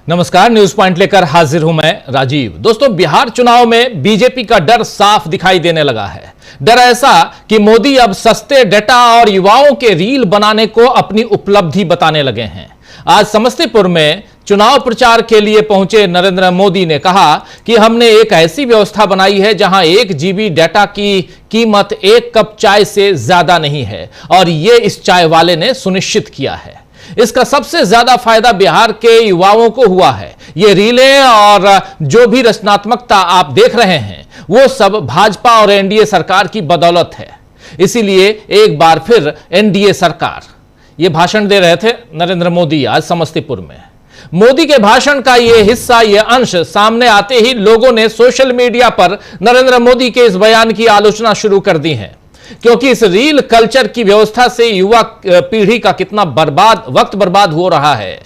नमस्कार, news point लेकर हाजिर हूं मैं राजीव। दोस्तों, बिहार चुनाव में बीजेपी का डर साफ दिखाई देने लगा है। डर ऐसा कि मोदी अब सस्ते डेटा और युवाओं के रील बनाने को अपनी उपलब्धि बताने लगे हैं। आज समस्तीपुर में चुनाव प्रचार के लिए पहुंचे नरेंद्र मोदी ने कहा कि हमने एक ऐसी व्यवस्था बनाई है जहां 1 GB डेटा की कीमत 1 कप चाय से ज्यादा नहीं है और यह इस चाय वाले ने सुनिश्चित किया है। इसका सबसे ज्यादा फायदा बिहार के युवाओं को हुआ है। ये रीलें और जो भी रचनात्मकता आप देख रहे हैं वो सब भाजपा और एनडीए सरकार की बदौलत है। इसीलिए एक बार फिर एनडीए सरकार, ये भाषण दे रहे थे नरेंद्र मोदी आज समस्तीपुर में। मोदी के भाषण का यह हिस्सा, यह अंश सामने आते ही लोगों ने सोशल मीडिया पर नरेंद्र मोदी के इस बयान की आलोचना शुरू कर दी है, क्योंकि इस रील कल्चर की व्यवस्था से युवा पीढ़ी का कितना वक्त बर्बाद हो रहा है,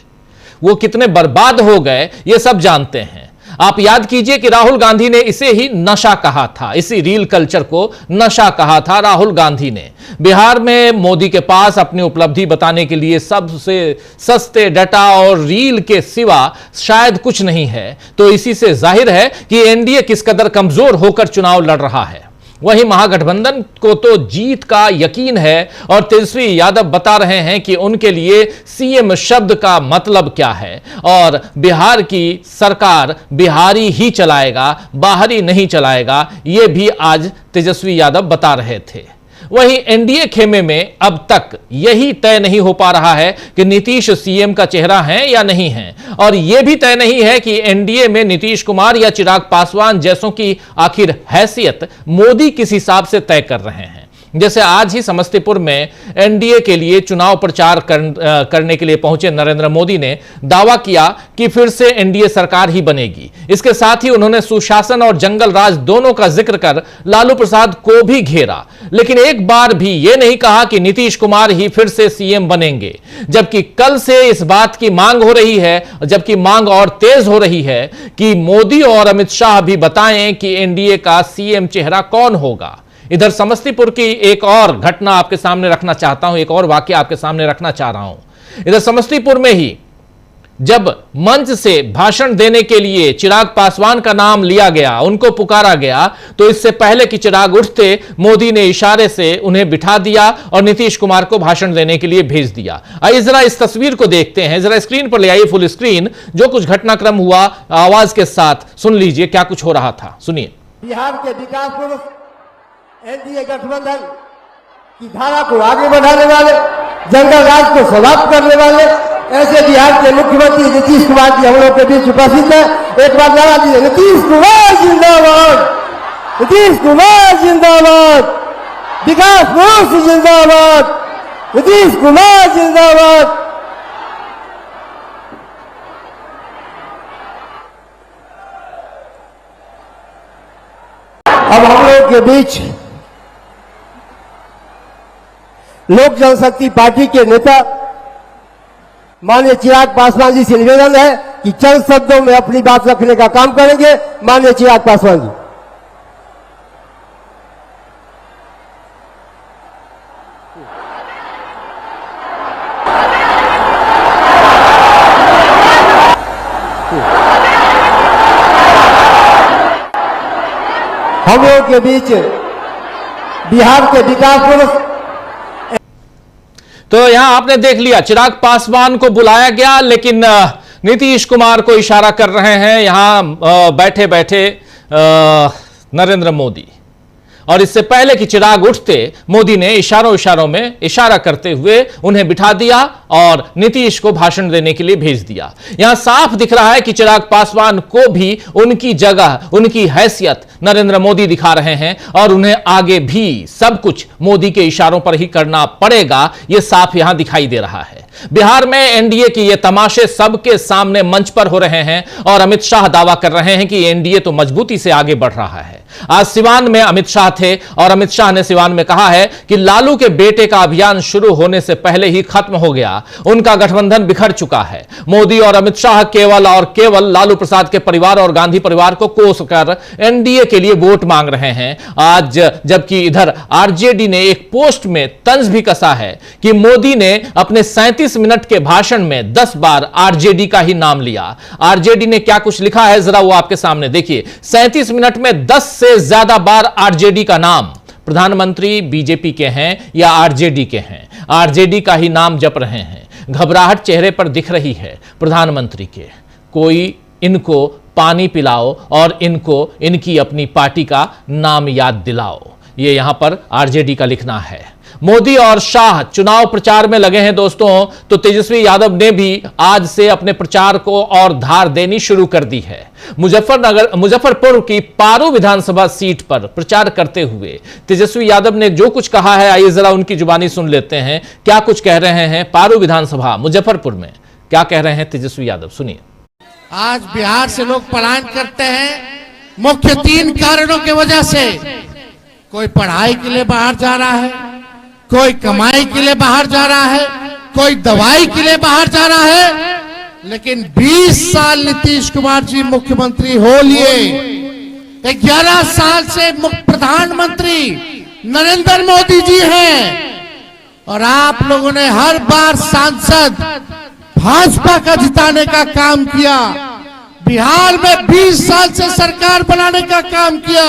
वो कितने बर्बाद हो गए ये सब जानते हैं। आप याद कीजिए कि राहुल गांधी ने इसे ही नशा कहा था, इसी रील कल्चर को नशा कहा था राहुल गांधी ने। बिहार में मोदी के पास अपनी उपलब्धि बताने के लिए सबसे सस्ते डाटा और रील के सिवा शायद कुछ नहीं है, तो इसी से जाहिर है कि एनडीए किस कदर कमजोर होकर चुनाव लड़ रहा है। वहीं महागठबंधन को तो जीत का यकीन है और तेजस्वी यादव बता रहे हैं कि उनके लिए सीएम शब्द का मतलब क्या है और बिहार की सरकार बिहारी ही चलाएगा, बाहरी नहीं चलाएगा, यह भी आज तेजस्वी यादव बता रहे थे। वहीं एनडीए खेमे में अब तक यही तय नहीं हो पा रहा है कि नीतीश सीएम का चेहरा है या नहीं है, और यह भी तय नहीं है कि एनडीए में नीतीश कुमार या चिराग पासवान जैसों की आखिर हैसियत मोदी किस हिसाब से तय कर रहे हैं। जैसे आज ही समस्तीपुर में एनडीए के लिए चुनाव प्रचार करने के लिए पहुंचे नरेंद्र मोदी ने दावा किया कि फिर से एनडीए सरकार ही बनेगी। इसके साथ ही उन्होंने सुशासन और जंगल राज दोनों का जिक्र कर लालू प्रसाद को भी घेरा, लेकिन एक बार भी यह नहीं कहा कि नीतीश कुमार ही फिर से सीएम बनेंगे। जबकि कल से इस बात की मांग हो रही है, जबकि मांग और तेज हो रही है कि मोदी और अमित शाह भी बताएं कि एनडीए का सीएम चेहरा कौन होगा। इधर समस्तीपुर की एक और घटना आपके सामने रखना चाहता हूं, एक और वाकया आपके सामने रखना चाह रहा हूं। इधर समस्तीपुर में ही जब मंच से भाषण देने के लिए चिराग पासवान का नाम लिया गया, उनको पुकारा गया, तो इससे पहले कि चिराग उठते मोदी ने इशारे से उन्हें बिठा दिया और नीतीश कुमार को भाषण देने के लिए भेज दिया। आइए जरा इस तस्वीर को देखते हैं, जरा स्क्रीन पर ले आइए, फुल स्क्रीन, जो कुछ घटनाक्रम हुआ आवाज के साथ सुन लीजिए क्या कुछ हो रहा था। सुनिए। बिहार के विकास पुरुष एनडीए गठबंधन की धारा को आगे बढ़ाने वाले, जंगल राज को समाप्त करने वाले ऐसे बिहार के मुख्यमंत्री नीतीश कुमार जी हम लोग के बीच उपस्थित है। एक बार नारा दीजिए, नीतीश कुमार जिंदाबाद, नीतीश कुमार जिंदाबाद, विकास पुरुष जिंदाबाद, नीतीश कुमार जिंदाबाद। अब हम लोग के बीच लोक जनशक्ति पार्टी के नेता माननीय चिराग पासवान जी से निवेदन है कि चंद शब्दों में अपनी बात रखने का काम करेंगे। माननीय चिराग पासवान जी। हम लोग के बीच बिहार के विकास पुरुष, तो यहां आपने देख लिया चिराग पासवान को बुलाया गया, लेकिन नीतीश कुमार को इशारा कर रहे हैं यहां बैठे बैठे नरेंद्र मोदी। और इससे पहले कि चिराग उठते मोदी ने इशारों में इशारा करते हुए उन्हें बिठा दिया और नीतीश को भाषण देने के लिए भेज दिया। यहां साफ दिख रहा है कि चिराग पासवान को भी उनकी जगह, उनकी हैसियत नरेंद्र मोदी दिखा रहे हैं और उन्हें आगे भी सब कुछ मोदी के इशारों पर ही करना पड़ेगा, यह साफ यहां दिखाई दे रहा है। बिहार में एनडीए की ये तमाशे सबके सामने मंच पर हो रहे हैं और अमित शाह दावा कर रहे हैं कि एनडीए तो मजबूती से आगे बढ़ रहा है। आज सिवान में अमित शाह थे और अमित शाह ने सिवान में कहा है कि लालू के बेटे का अभियान शुरू होने से पहले ही खत्म हो गया, उनका गठबंधन बिखर चुका है। मोदी और अमित शाह केवल और केवल लालू प्रसाद के परिवार और गांधी परिवार को कोसकर एनडीए के लिए वोट मांग रहे हैं। आज जबकि इधर आरजेडी ने एक पोस्ट में तंज भी कसा है कि मोदी ने अपने 37 मिनट के भाषण में 10 बार आरजेडी का ही नाम लिया। आरजेडी ने क्या कुछ लिखा है जरा वो आपके सामने देखिए। 37 मिनट में 10 से ज्यादा बार आरजेडी का नाम। प्रधानमंत्री बीजेपी के हैं या आरजेडी के हैं? आरजेडी का ही नाम जप रहे हैं। घबराहट चेहरे पर दिख रही है प्रधानमंत्री के। कोई इनको पानी पिलाओ और इनको इनकी अपनी पार्टी का नाम याद दिलाओ, ये यहां पर आरजेडी का लिखना है। मोदी और शाह चुनाव प्रचार में लगे हैं दोस्तों, तो तेजस्वी यादव ने भी आज से अपने प्रचार को और धार देनी शुरू कर दी है। मुजफ्फरपुर की पारू विधानसभा सीट पर प्रचार करते हुए तेजस्वी यादव ने जो कुछ कहा है, आइए जरा उनकी जुबानी सुन लेते हैं। क्या कुछ कह रहे हैं पारू विधानसभा मुजफ्फरपुर में, क्या कह रहे हैं तेजस्वी यादव, सुनिए। आज बिहार से लोग पलायन करते हैं मुख्य 3 कारणों की वजह से। कोई पढ़ाई के लिए बाहर जा रहा है, कोई कमाई के लिए बाहर जा रहा है, कोई दवाई के लिए बाहर जा रहा है। लेकिन 20 साल नीतीश कुमार जी मुख्यमंत्री हो लिए, 11 साल से प्रधानमंत्री नरेंद्र मोदी जी हैं और आप लोगों ने हर बार सांसद भाजपा का जिताने का काम किया। बिहार में 20 साल से सरकार बनाने का काम किया,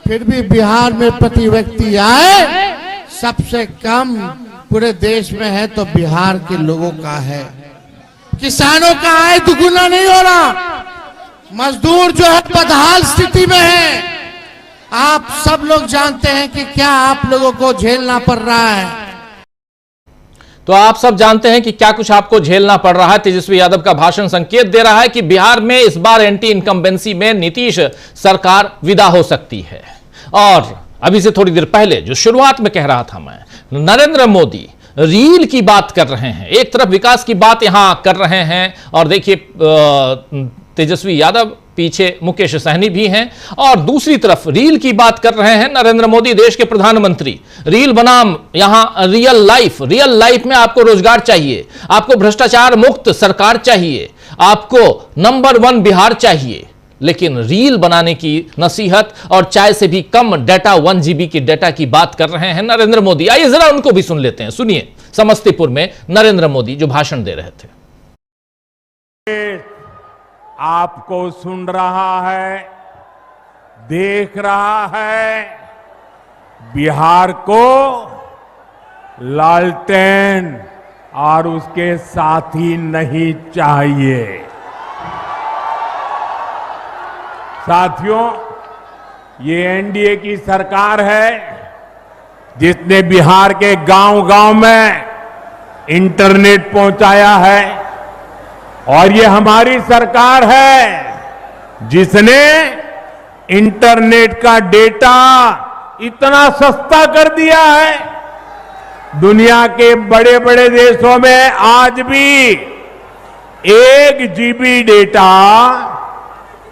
फिर भी बिहार में प्रति व्यक्ति आय सबसे कम पूरे देश में है तो बिहार के लोगों का है। किसानों का आय दुगुना नहीं हो रहा, मजदूर जो है बदहाल स्थिति में है। आप सब लोग जानते हैं कि क्या आप लोगों को झेलना पड़ रहा है। तो आप सब जानते हैं कि क्या कुछ आपको झेलना पड़ रहा है। तेजस्वी यादव का भाषण संकेत दे रहा है कि बिहार में इस बार एंटी इनकम्बेंसी में नीतीश सरकार विदा हो सकती है। और अभी से थोड़ी देर पहले जो शुरुआत में कह रहा था मैं, नरेंद्र मोदी रील की बात कर रहे हैं, एक तरफ विकास की बात यहां कर रहे हैं और देखिए तेजस्वी यादव पीछे मुकेश सहनी भी हैं, और दूसरी तरफ रील की बात कर रहे हैं नरेंद्र मोदी, देश के प्रधानमंत्री। रील बनाम यहां रियल लाइफ में आपको रोजगार चाहिए, आपको भ्रष्टाचार मुक्त सरकार चाहिए, आपको नंबर 1 बिहार चाहिए। लेकिन रील बनाने की नसीहत और चाय से भी कम डाटा 1 GB की डाटा की बात कर रहे हैं नरेंद्र मोदी। आइए जरा उनको भी सुन लेते हैं। सुनिए समस्तीपुर में नरेंद्र मोदी जो भाषण दे रहे थे। आपको सुन रहा है, देख रहा है। बिहार को लालटेन और उसके साथी नहीं चाहिए। साथियों, ये एनडीए की सरकार है जिसने बिहार के गांव-गांव में इंटरनेट पहुंचाया है, और ये हमारी सरकार है जिसने इंटरनेट का डेटा इतना सस्ता कर दिया है। दुनिया के बड़े बड़े देशों में आज भी 1 GB डेटा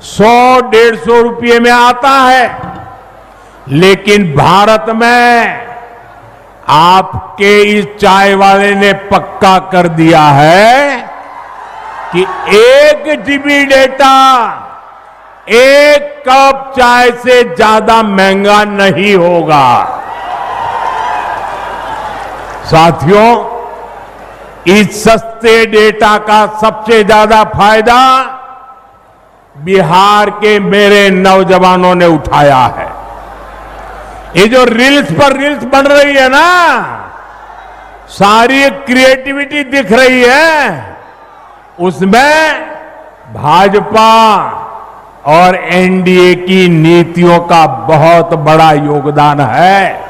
100-150 रुपये में आता है, लेकिन भारत में आपके इस चाय वाले ने पक्का कर दिया है कि 1 GB डेटा 1 कप चाय से ज्यादा महंगा नहीं होगा। साथियों, इस सस्ते डेटा का सबसे ज्यादा फायदा बिहार के मेरे नौजवानों ने उठाया है। ये जो रील्स पर रील्स बन रही है ना, सारी क्रिएटिविटी दिख रही है, उसमें भाजपा और एनडीए की नीतियों का बहुत बड़ा योगदान है।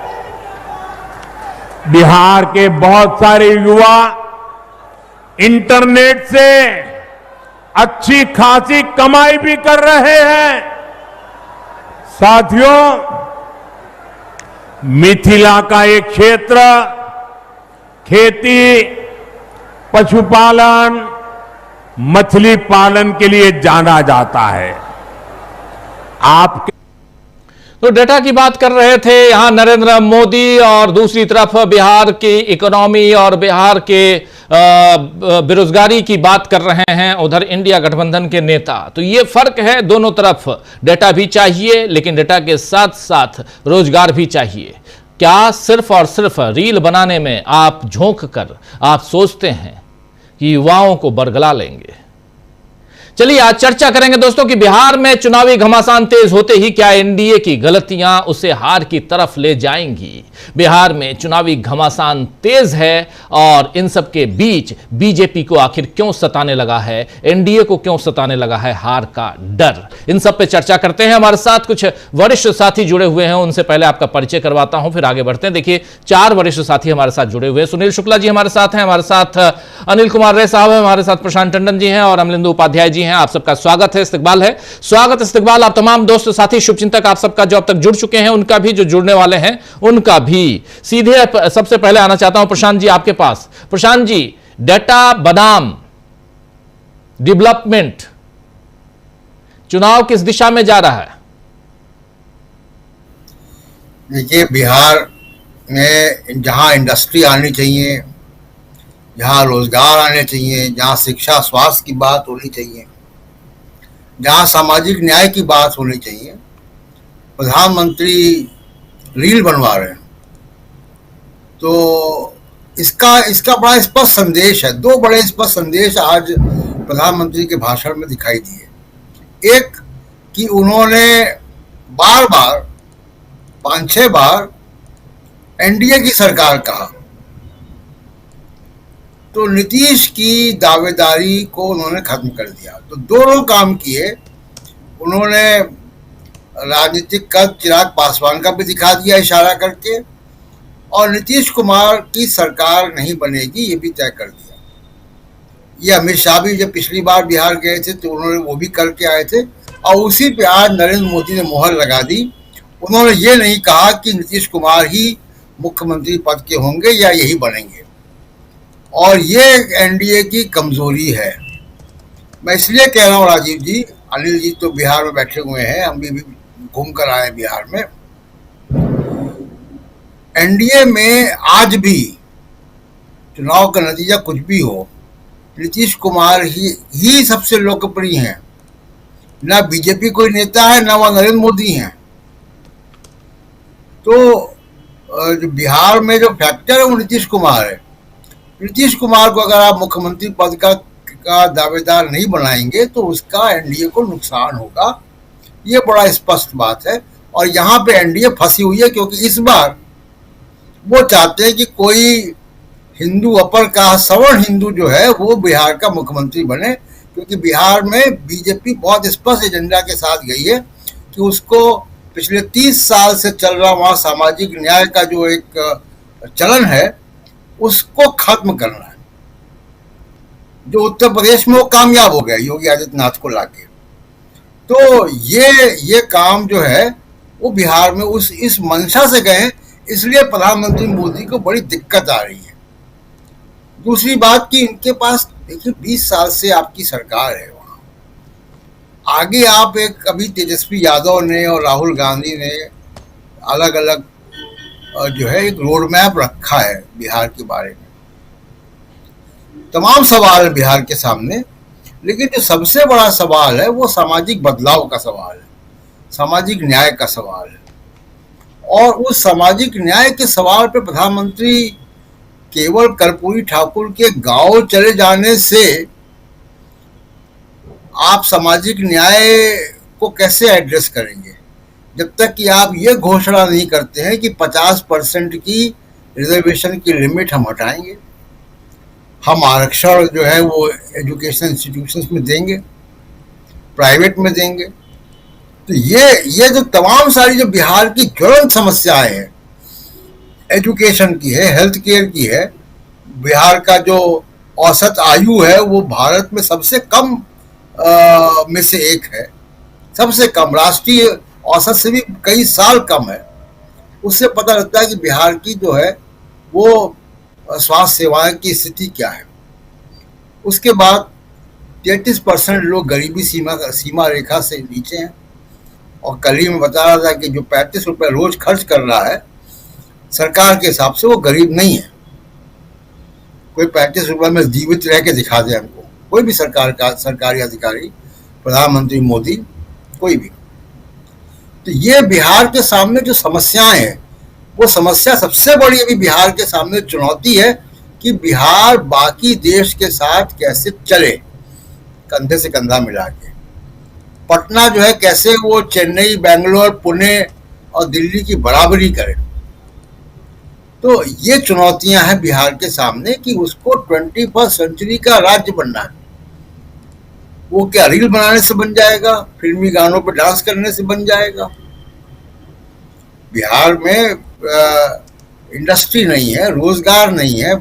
बिहार के बहुत सारे युवा इंटरनेट से अच्छी खासी कमाई भी कर रहे हैं। साथियों, मिथिला का एक क्षेत्र खेती, पशुपालन, मछली पालन के लिए जाना जाता है। आपके तो डेटा की बात कर रहे थे यहां नरेंद्र मोदी, और दूसरी तरफ बिहार की इकोनॉमी और बिहार के बेरोजगारी की बात कर रहे हैं उधर इंडिया गठबंधन के नेता। तो ये फर्क है, दोनों तरफ डेटा भी चाहिए, लेकिन डेटा के साथ साथ रोजगार भी चाहिए। क्या सिर्फ और सिर्फ रील बनाने में आप झोंक कर आप सोचते हैं कि युवाओं को बरगला लेंगे? चलिए आज चर्चा करेंगे दोस्तों कि बिहार में चुनावी घमासान तेज होते ही क्या एनडीए की गलतियां उसे हार की तरफ ले जाएंगी? बिहार में चुनावी घमासान तेज है और इन सब के बीच बीजेपी को आखिर क्यों सताने लगा है, एनडीए को क्यों सताने लगा है हार का डर? इन सब पे चर्चा करते हैं। हमारे साथ कुछ वरिष्ठ साथी जुड़े हुए हैं, उनसे पहले आपका परिचय करवाता हूं, फिर आगे बढ़ते हैं। देखिए 4 वरिष्ठ साथी हमारे साथ जुड़े हुए हैं। सुनील शुक्ला जी हमारे साथ हैं, हमारे साथ अनिल कुमार रे साहब हैं, हमारे साथ प्रशांत टंडन जी हैं और अमलिंदु उपाध्याय जी हैं। आप सबका स्वागत है, इस्तकबाल है, स्वागत इस्तकबाल। आप तमाम दोस्त साथी शुभचिंतक आप सबका जो अब तक जुड़ चुके हैं, उनका भी, जो जुड़ने वाले हैं उनका भी। सीधे सबसे पहले आना चाहता हूं प्रशांत जी आपके पास। प्रशांत जी, डेटा बनाम डेवलपमेंट, चुनाव किस दिशा में जा रहा है? देखिए, बिहार में जहां इंडस्ट्री आनी चाहिए, जहां रोजगार आने चाहिए, जहां शिक्षा स्वास्थ्य की बात होनी चाहिए, जहां सामाजिक न्याय की बात होनी चाहिए, प्रधानमंत्री रील बनवा रहे हैं। तो इसका बड़ा स्पष्ट संदेश है। 2 बड़े स्पष्ट संदेश आज प्रधानमंत्री के भाषण में दिखाई दिए। एक कि उन्होंने बार बार 5-6 बार एनडीए की सरकार कहा, तो नीतीश की दावेदारी को उन्होंने खत्म कर दिया। तो दोनों काम किए। उन्होंने राजनीतिक कद चिराग पासवान का भी दिखा दिया इशारा करके, और नीतीश कुमार की सरकार नहीं बनेगी ये भी तय कर दिया। ये अमित शाह भी जब पिछली बार बिहार गए थे तो उन्होंने वो भी करके आए थे, और उसी पे आज नरेंद्र मोदी ने मोहर लगा दी। उन्होंने ये नहीं कहा कि नीतीश कुमार ही मुख्यमंत्री पद के होंगे या यही बनेंगे, और ये एनडीए की कमजोरी है। मैं इसलिए कह रहा हूँ राजीव जी, अनिल जी तो बिहार में बैठे हुए हैं, हम भी घूम कर आए बिहार में। एनडीए में आज भी चुनाव का नतीजा कुछ भी हो, नीतीश कुमार ही सबसे लोकप्रिय हैं। ना बीजेपी कोई नेता है, ना वह नरेंद्र मोदी हैं। तो जो बिहार में जो फैक्टर है वो नीतीश कुमार है। नीतीश कुमार को अगर आप मुख्यमंत्री पद का दावेदार नहीं बनाएंगे तो उसका एनडीए को नुकसान होगा। ये बड़ा स्पष्ट बात है, और यहाँ पे एनडीए फंसी हुई है, क्योंकि इस बार वो चाहते हैं कि कोई हिंदू अपर कास्ट सवर्ण हिंदू जो है वो बिहार का मुख्यमंत्री बने, क्योंकि बिहार में बीजेपी बहुत स्पष्ट एजेंडा के साथ गई है कि उसको पिछले 30 साल से चल रहा वहाँ सामाजिक न्याय का जो एक चलन है उसको खत्म करना है। जो उत्तर प्रदेश में वो कामयाब हो गया योगी आदित्यनाथ को लाके, तो ये काम जो है वो बिहार में इस मंशा से गए, इसलिए प्रधानमंत्री मोदी को बड़ी दिक्कत आ रही है। दूसरी बात कि इनके पास देखिए 20 साल से आपकी सरकार है वहाँ, आगे आप एक अभी तेजस्वी यादव ने और राहुल गांधी ने अलग अलग जो है एक रोड मैप रखा है बिहार के बारे में। तमाम सवाल है बिहार के सामने, लेकिन जो सबसे बड़ा सवाल है वो सामाजिक बदलाव का सवाल है, सामाजिक न्याय का सवाल है। और उस सामाजिक न्याय के सवाल पे प्रधानमंत्री केवल कर्पूरी ठाकुर के गांव चले जाने से आप सामाजिक न्याय को कैसे एड्रेस करेंगे, जब तक कि आप ये घोषणा नहीं करते हैं कि 50% की रिजर्वेशन की लिमिट हम हटाएंगे, हम आरक्षण जो है वो एजुकेशन इंस्टीट्यूशंस में देंगे, प्राइवेट में देंगे। तो ये जो तमाम सारी जो बिहार की ज्वलंत समस्याएं हैं, एजुकेशन की है, हेल्थ केयर की है, बिहार का जो औसत आयु है वो भारत में सबसे कम में से एक है, सबसे कम, राष्ट्रीय औसत से भी कई साल कम है। उससे पता लगता है कि बिहार की जो है वो स्वास्थ्य सेवाएं की स्थिति क्या है। उसके बाद 33% लोग गरीबी सीमा रेखा से नीचे हैं, और कल ही मैं बता रहा था कि जो 35 रुपए रोज खर्च कर रहा है सरकार के हिसाब से वो गरीब नहीं है। कोई 35 रुपए में जीवित रह के दिखा दे हमको, कोई भी सरकारी अधिकारी, प्रधानमंत्री मोदी, कोई भी। तो ये बिहार के सामने जो समस्याएं हैं, वो समस्या सबसे बड़ी अभी बिहार के सामने चुनौती है कि बिहार बाकी देश के साथ कैसे चले, कंधे से कंधा मिला के। पटना जो है कैसे वो चेन्नई, बेंगलोर, पुणे और दिल्ली की बराबरी करे। तो ये चुनौतियां हैं बिहार के सामने कि उसको 21वीं सेंचुरी का राज्य बनना है। वो क्या रील बनाने से बन जाएगा, फिल्मी गानों पर डांस करने से बन जाएगा? बिहार में इंडस्ट्री नहीं है, रोजगार नहीं है।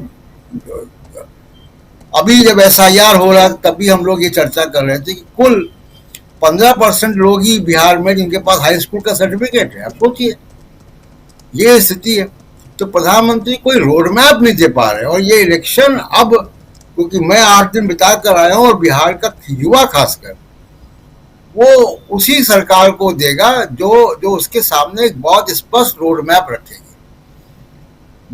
अभी जब SIR हो रहा तभी हम लोग ये चर्चा कर रहे थे कि कुल 15% लोग ही बिहार में जिनके पास हाई स्कूल का सर्टिफिकेट है। अब सोचिए ये स्थिति है। तो प्रधानमंत्री कोई रोड मैप नहीं दे पा रहे। और ये इलेक्शन अब, क्योंकि मैं 8 दिन बिता कर आया हूँ और बिहार का युवा खासकर वो उसी सरकार को देगा जो उसके सामने एक बहुत स्पष्ट रोड मैप रखेगी।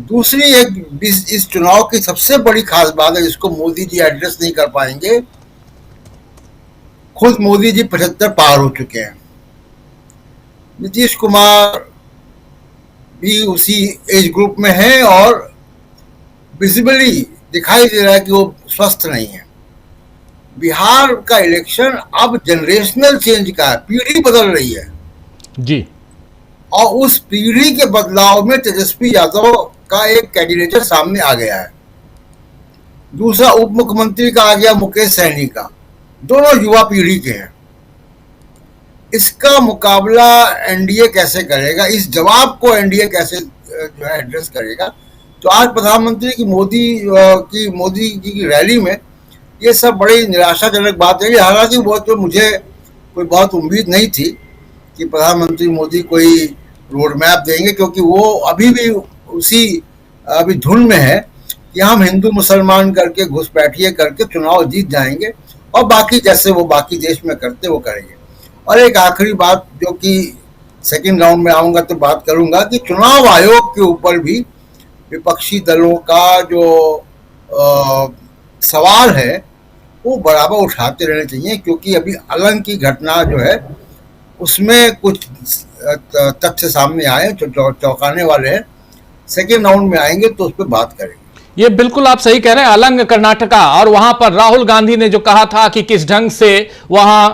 दूसरी एक इस चुनाव की सबसे बड़ी खास बात है जिसको मोदी जी एड्रेस नहीं कर पाएंगे। खुद मोदी जी 75 पार हो चुके हैं, नीतीश कुमार भी उसी एज ग्रुप में है और विजिबली दिखाई दे रहा है कि वो स्वस्थ नहीं है। बिहार का इलेक्शन अब जनरेशनल चेंज का है, पीढ़ी बदल रही है जी। और उस पीढ़ी के बदलाव में तेजस्वी यादव का एक कैंडिडेट सामने आ गया है। दूसरा उप मुख्यमंत्री का आ गया मुकेश सहनी का, दोनों युवा पीढ़ी के हैं। इसका मुकाबला एनडीए कैसे करेगा, इस जवाब को एनडीए कैसे जो है एड्रेस करेगा? तो आज प्रधानमंत्री की मोदी जी की रैली में ये सब बड़ी निराशाजनक बात है। हालांकि वो तो मुझे कोई बहुत उम्मीद नहीं थी कि प्रधानमंत्री मोदी कोई रोड मैप देंगे, क्योंकि वो अभी भी उसी अभी धुन में है कि हम हिंदू मुसलमान करके घुसपैठिए करके चुनाव जीत जाएंगे और बाकी जैसे वो बाकी देश में करते वो करेंगे। और एक आखिरी बात जो कि सेकंड राउंड में आऊंगा तो बात करूंगा कि चुनाव आयोग के ऊपर भी विपक्षी दलों का जो सवाल है वो बराबर उठाते रहने चाहिए, क्योंकि अभी अलंग की घटना जो है उसमें कुछ तथ्य सामने आए जो चौंकाने वाले हैं। सेकेंड राउंड में आएंगे तो उस पर बात करेंगे। ये बिल्कुल आप सही कह रहे हैं। अलंग कर्नाटका, और वहां पर राहुल गांधी ने जो कहा था कि किस ढंग से वहां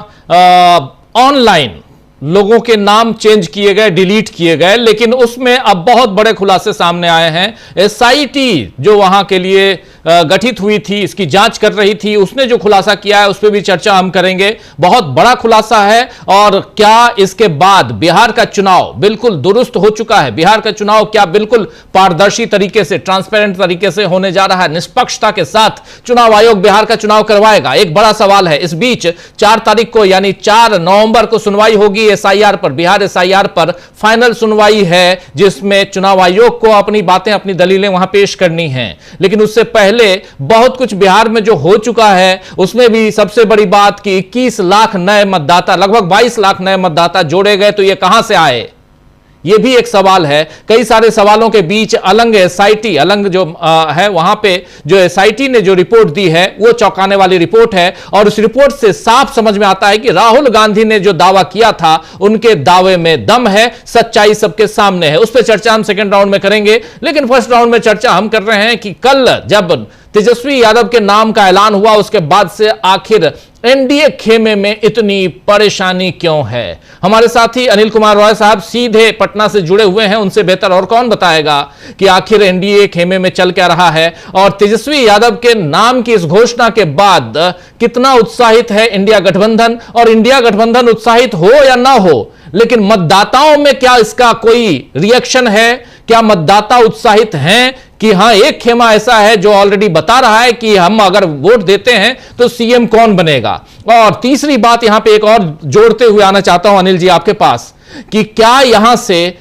ऑनलाइन लोगों के नाम चेंज किए गए, डिलीट किए गए, लेकिन उसमें अब बहुत बड़े खुलासे सामने आए हैं। SIT जो वहां के लिए गठित हुई थी, इसकी जांच कर रही थी, उसने जो खुलासा किया है उस पर भी चर्चा हम करेंगे। बहुत बड़ा खुलासा है। और क्या इसके बाद बिहार का चुनाव बिल्कुल दुरुस्त हो चुका है? बिहार का चुनाव क्या बिल्कुल पारदर्शी तरीके से, ट्रांसपेरेंट तरीके से होने जा रहा है? निष्पक्षता के साथ चुनाव आयोग बिहार का चुनाव करवाएगा? एक बड़ा सवाल है। इस बीच 4 तारीख को यानी 4 नवंबर को सुनवाई होगी SIR पर, बिहार SIR पर फाइनल सुनवाई है जिसमें चुनाव आयोग को अपनी बातें, अपनी दलीलें वहां पेश करनी हैं। लेकिन उससे पहले बहुत कुछ बिहार में जो हो चुका है उसमें भी सबसे बड़ी बात कि 21 लाख नए मतदाता, लगभग 22 लाख नए मतदाता जोड़े गए। तो ये कहां से आए, ये भी एक सवाल है। कई सारे सवालों के बीच अलंग SIT, अलंग जो है वहां पे जो SIT ने जो रिपोर्ट दी है वो चौंकाने वाली रिपोर्ट है। और उस रिपोर्ट से साफ समझ में आता है कि राहुल गांधी ने जो दावा किया था उनके दावे में दम है, सच्चाई सबके सामने है। उस पर चर्चा हम सेकंड राउंड में करेंगे। लेकिन फर्स्ट राउंड में चर्चा हम कर रहे हैं कि कल जब तेजस्वी यादव के नाम का ऐलान हुआ उसके बाद से आखिर एनडीए खेमे में इतनी परेशानी क्यों है? हमारे साथी अनिल कुमार रॉय साहब सीधे पटना से जुड़े हुए हैं। उनसे बेहतर और कौन बताएगा कि आखिर एनडीए खेमे में चल क्या रहा है और तेजस्वी यादव के नाम की इस घोषणा के बाद कितना उत्साहित है इंडिया गठबंधन, और इंडिया गठबंधन उत्साहित हो या ना हो, लेकिन मतदाताओं में क्या इसका कोई रिएक्शन है? क्या मतदाता उत्साहित हैं कि हां एक खेमा ऐसा है जो ऑलरेडी बता रहा है कि हम अगर वोट देते हैं तो सीएम कौन बनेगा? और तीसरी बात यहां पे एक और जोड़ते हुए आना चाहता हूं अनिल जी आपके पास कि क्या यहां से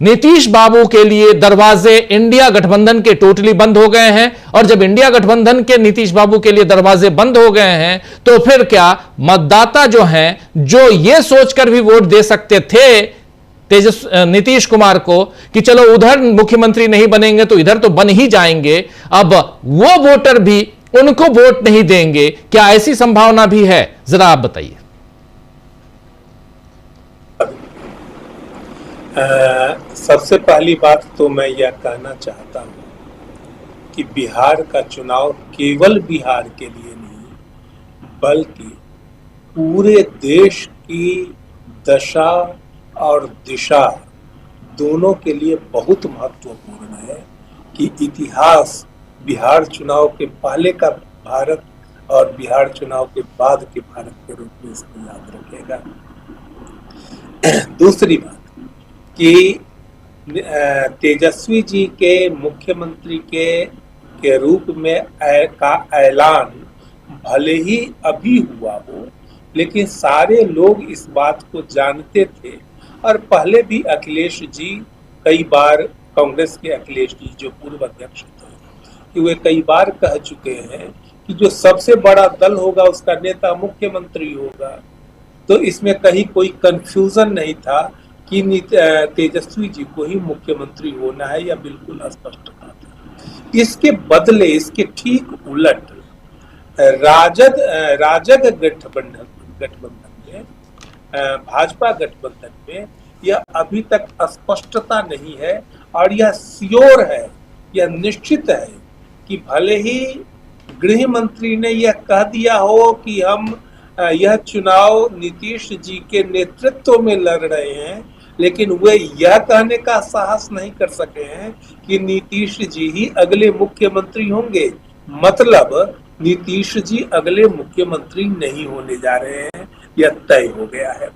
नीतीश बाबू के लिए दरवाजे इंडिया गठबंधन के टोटली बंद हो गए हैं। और जब इंडिया गठबंधन के नीतीश बाबू के लिए दरवाजे बंद हो गए हैं तो फिर क्या मतदाता जो हैं, जो ये सोचकर भी वोट दे सकते थे नीतीश कुमार को कि चलो उधर मुख्यमंत्री नहीं बनेंगे तो इधर तो बन ही जाएंगे, अब वो वोटर भी उनको वोट नहीं देंगे? क्या ऐसी संभावना भी है? जरा आप बताइए। सबसे पहली बात तो मैं यह कहना चाहता हूं कि बिहार का चुनाव केवल बिहार के लिए नहीं बल्कि पूरे देश की दशा और दिशा दोनों के लिए बहुत महत्वपूर्ण है कि इतिहास बिहार चुनाव के पहले का भारत और बिहार चुनाव के बाद के भारत के रूप में इसको याद रखेगा। दूसरी बात कि तेजस्वी जी के मुख्यमंत्री के रूप में का ऐलान भले ही अभी हुआ हो, लेकिन सारे लोग इस बात को जानते थे और पहले भी अखिलेश जी कई बार, कांग्रेस के अखिलेश जी जो पूर्व अध्यक्ष थे, कि वे कई बार कह चुके हैं कि जो सबसे बड़ा दल होगा उसका नेता मुख्यमंत्री होगा। तो इसमें कहीं कोई कंफ्यूजन नहीं था कि तेजस्वी जी को ही मुख्यमंत्री होना है, या बिल्कुल स्पष्ट था। इसके बदले, इसके ठीक उलट राजग गठबंधन में, भाजपा गठबंधन में यह अभी तक स्पष्टता नहीं है और यह श्योर है, यह निश्चित है कि भले ही गृह मंत्री ने यह कह दिया हो कि हम यह चुनाव नीतीश जी के नेतृत्व में लड़ रहे हैं, लेकिन वे यह कहने का साहस नहीं कर सके हैं कि नीतीश जी ही अगले मुख्यमंत्री होंगे। मतलब नीतीश जी अगले मुख्यमंत्री नहीं होने जा रहे हैं, यह तय हो गया है।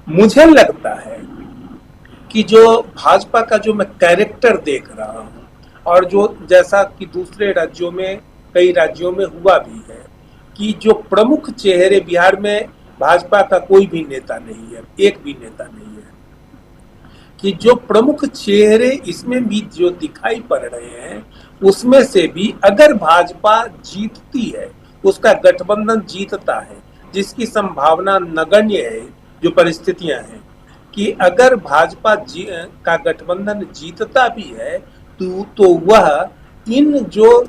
मुझे लगता है कि जो भाजपा का जो मैं कैरेक्टर देख रहा हूं और जो जैसा कि दूसरे राज्यों में, कई राज्यों में हुआ भी है कि जो प्रमुख चेहरे, बिहार में भाजपा का कोई भी नेता नहीं है, एक भी नेता नहीं है, कि जो प्रमुख चेहरे इसमें भी जो दिखाई पड़ रहे हैं उसमें से भी अगर भाजपा जीतती है, उसका गठबंधन जीतता है, जिसकी संभावना नगण्य है, जो परिस्थितियां हैं कि अगर भाजपा का गठबंधन जीतता भी है तो वह इन जो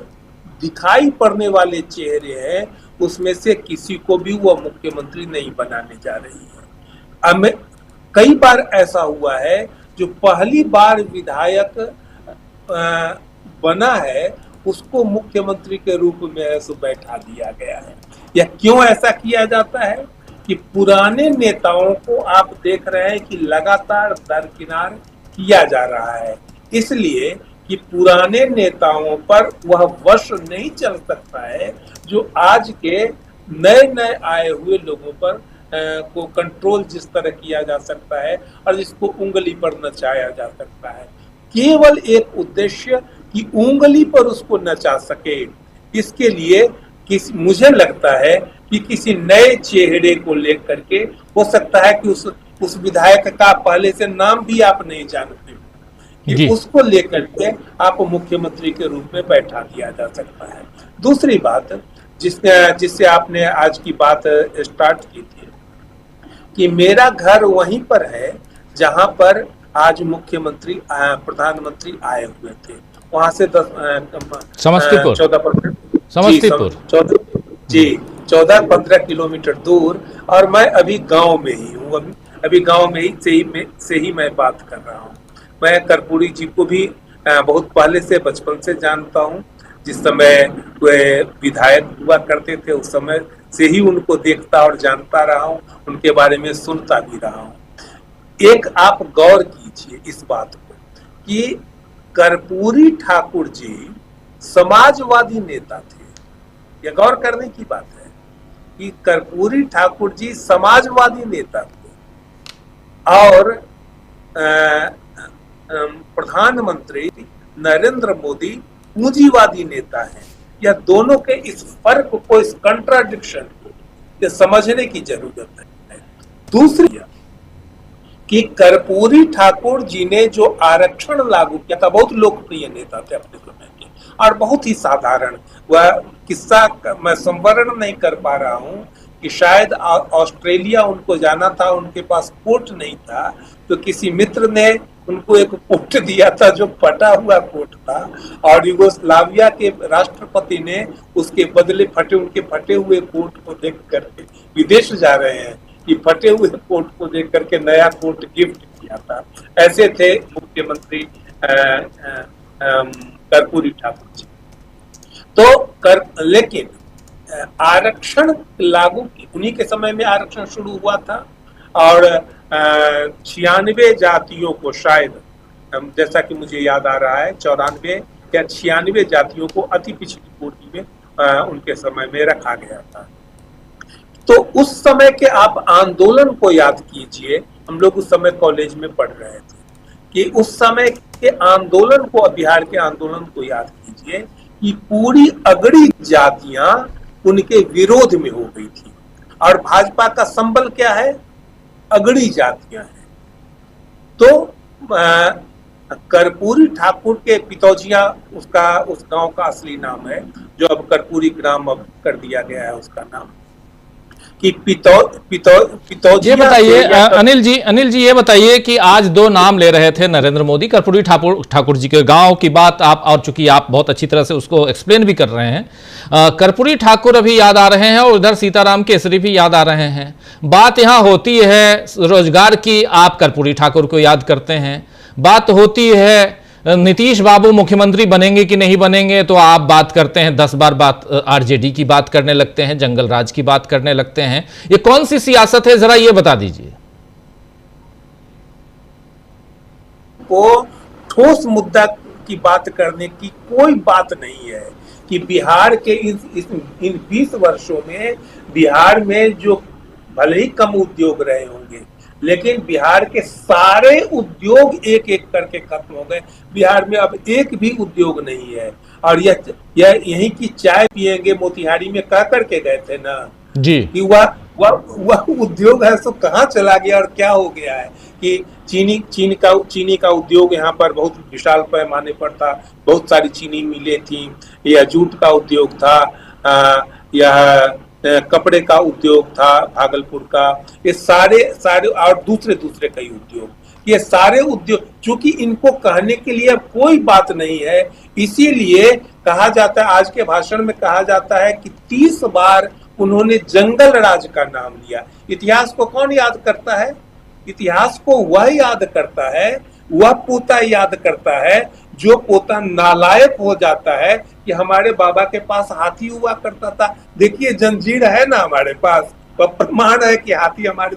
दिखाई पड़ने वाले चेहरे हैं उसमें से किसी को भी वह मुख्यमंत्री नहीं बनाने जा रही है। कई बार ऐसा हुआ है, जो पहली बार विधायक बना है उसको मुख्यमंत्री के रूप में बैठा दिया गया है। यह क्यों ऐसा किया जाता है कि पुराने नेताओं को आप देख रहे हैं कि लगातार दरकिनार किया जा रहा है, इसलिए कि पुराने नेताओं पर वह वश नहीं चल सकता है जो आज के नए आए हुए लोगों पर को कंट्रोल जिस तरह किया जा सकता है और जिसको उंगली पर नचाया जा सकता है, केवल एक उद्देश्य कि उंगली पर उसको नचा सके। इसके लिए मुझे लगता है कि किसी नए चेहरे को लेकर के हो सकता है कि उस विधायक का पहले से नाम भी आप नहीं जानते, कि उसको लेकर के आप मुख्यमंत्री के रूप में बैठा दिया जा सकता है। दूसरी बात जिससे आपने आज की बात स्टार्ट की थी कि मेरा घर वहीं पर है जहां पर आज मुख्यमंत्री प्रधानमंत्री आए हुए थे, वहां से 14-15 किलोमीटर दूर, और मैं अभी गांव में ही हूँ। अभी गांव में ही से ही मैं बात कर रहा हूँ। मैं कर्पूरी जी को भी बहुत पहले से, बचपन से जानता हूँ। जिस समय वे विधायक हुआ करते थे उस समय से ही उनको देखता और जानता रहा हूँ, उनके बारे में सुनता भी रहा हूँ। एक आप गौर कीजिए इस बात को कि कर्पूरी ठाकुर जी समाजवादी नेता थे। यह गौर करने की बात है कि कर्पूरी ठाकुर जी समाजवादी नेता थे और प्रधानमंत्री नरेंद्र मोदी पूंजीवादी नेता हैं। यह दोनों के इस फर्क को, इस कंट्राडिक्शन को ये समझने की जरूरत है। दूसरी कि कर्पूरी ठाकुर जी ने जो आरक्षण लागू किया था, बहुत लोकप्रिय नेता थे अपने समय के और बहुत ही साधारण, वह किस्सा मैं संवरण नहीं कर पा रहा हूं कि शायद ऑस्ट्रेलिया उनको जाना था, उनके पास कोट नहीं था, तो किसी मित्र ने उनको एक कोट दिया था जो फटा हुआ कोट था, और युगोस्लाविया के राष्ट्रपति ने उसके बदले उनके फटे हुए कोट को देख करके, विदेश जा रहे हैं, कि फटे हुए कोट को देख करके नया कोट गिफ्ट किया था। ऐसे थे मुख्यमंत्री कर्पूरी ठाकुर जी। तो लेकिन आरक्षण लागू, उन्हीं के समय में आरक्षण शुरू हुआ था, और 96 जातियों को शायद, जैसा कि मुझे याद आ रहा है, 94 या 96 जातियों को अति पिछड़ी कोटि में उनके समय में रखा गया था। तो उस समय के आप आंदोलन को याद कीजिए, हम लोग उस समय कॉलेज में पढ़ रहे थे, कि उस समय के आंदोलन को, बिहार के आंदोलन को याद कीजिए कि पूरी अगड़ी जातियां उनके विरोध में हो गई थी, और भाजपा का संबल क्या है? अगड़ी जातियां हैं। तो कर्पूरी ठाकुर के पितौजिया उस गांव का असली नाम है, जो अब कर्पूरी ग्राम अब कर दिया गया है उसका नाम, कि ये बताइए अनिल जी ये बताइए कि आज दो नाम ले रहे थे नरेंद्र मोदी, कर्पूरी ठाकुर जी के गांव की बात आप, और चूंकि आप बहुत अच्छी तरह से उसको एक्सप्लेन भी कर रहे हैं, कर्पूरी ठाकुर अभी याद आ रहे हैं और उधर सीताराम केसरी भी याद आ रहे हैं। बात यहां होती है रोजगार की, आप कर्पूरी ठाकुर को याद करते हैं। बात होती है नीतीश बाबू मुख्यमंत्री बनेंगे कि नहीं बनेंगे, तो आप बात करते हैं 10 बार बात आरजेडी की बात करने लगते हैं, जंगल राज की बात करने लगते हैं। ये कौन सी सियासत है, जरा ये बता दीजिए। को ठोस मुद्दा की बात करने की कोई बात नहीं है कि बिहार के इन 20 वर्षों में बिहार में जो भले ही कम उद्योग रहे होंगे, लेकिन बिहार के सारे उद्योग एक एक करके खत्म हो गए। बिहार में अब एक भी उद्योग नहीं है, और यहीं की चाय पिएंगे मोतिहारी में कह करके गए थे ना जी, कि वह उद्योग है सो कहाँ चला गया और क्या हो गया है, कि चीनी का उद्योग यहाँ पर बहुत विशाल पैमाने पर था, बहुत सारी चीनी मिलें थी, या जूट का उद्योग था, यह कपड़े का उद्योग था भागलपुर का, ये सारे और दूसरे कई उद्योग, ये सारे उद्योग, चूंकि इनको कहने के लिए कोई बात नहीं है, इसीलिए कहा जाता है, आज के भाषण में कहा जाता है कि 30 बार उन्होंने जंगल राज का नाम लिया। इतिहास को कौन याद करता है? इतिहास को वह याद करता है, वह पोता याद करता है जो पोता नालायक हो जाता है कि हमारे बाबा के पास हाथी हुआ करता था, देखिए जंजीर है ना हमारे पास, वह प्रमाण है कि हाथी हमारे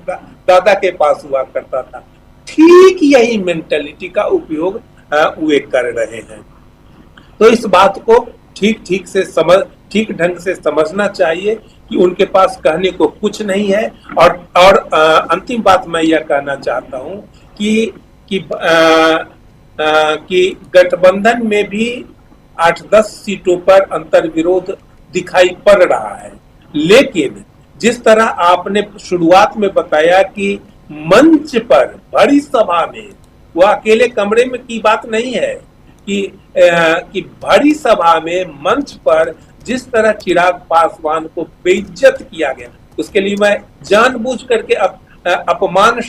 दादा के पास हुआ करता था। ठीक यही मेंटेलिटी का उपयोग वे कर रहे हैं। तो इस बात को ठीक ढंग से समझना चाहिए कि उनके पास कहने को कुछ नहीं है। और अंतिम बात मैं यह कहना चाहता हूं कि गठबंधन में भी 8-10 सीटों पर अंतर्विरोध दिखाई पड़ रहा है, लेकिन जिस तरह आपने शुरुआत में बताया कि मंच पर बड़ी सभा में, वो अकेले कमरे में की बात नहीं है, कि बड़ी सभा में मंच पर जिस तरह चिराग पासवान को बेइज्जत किया गया, उसके लिए मैं जानबूझ करके अपमान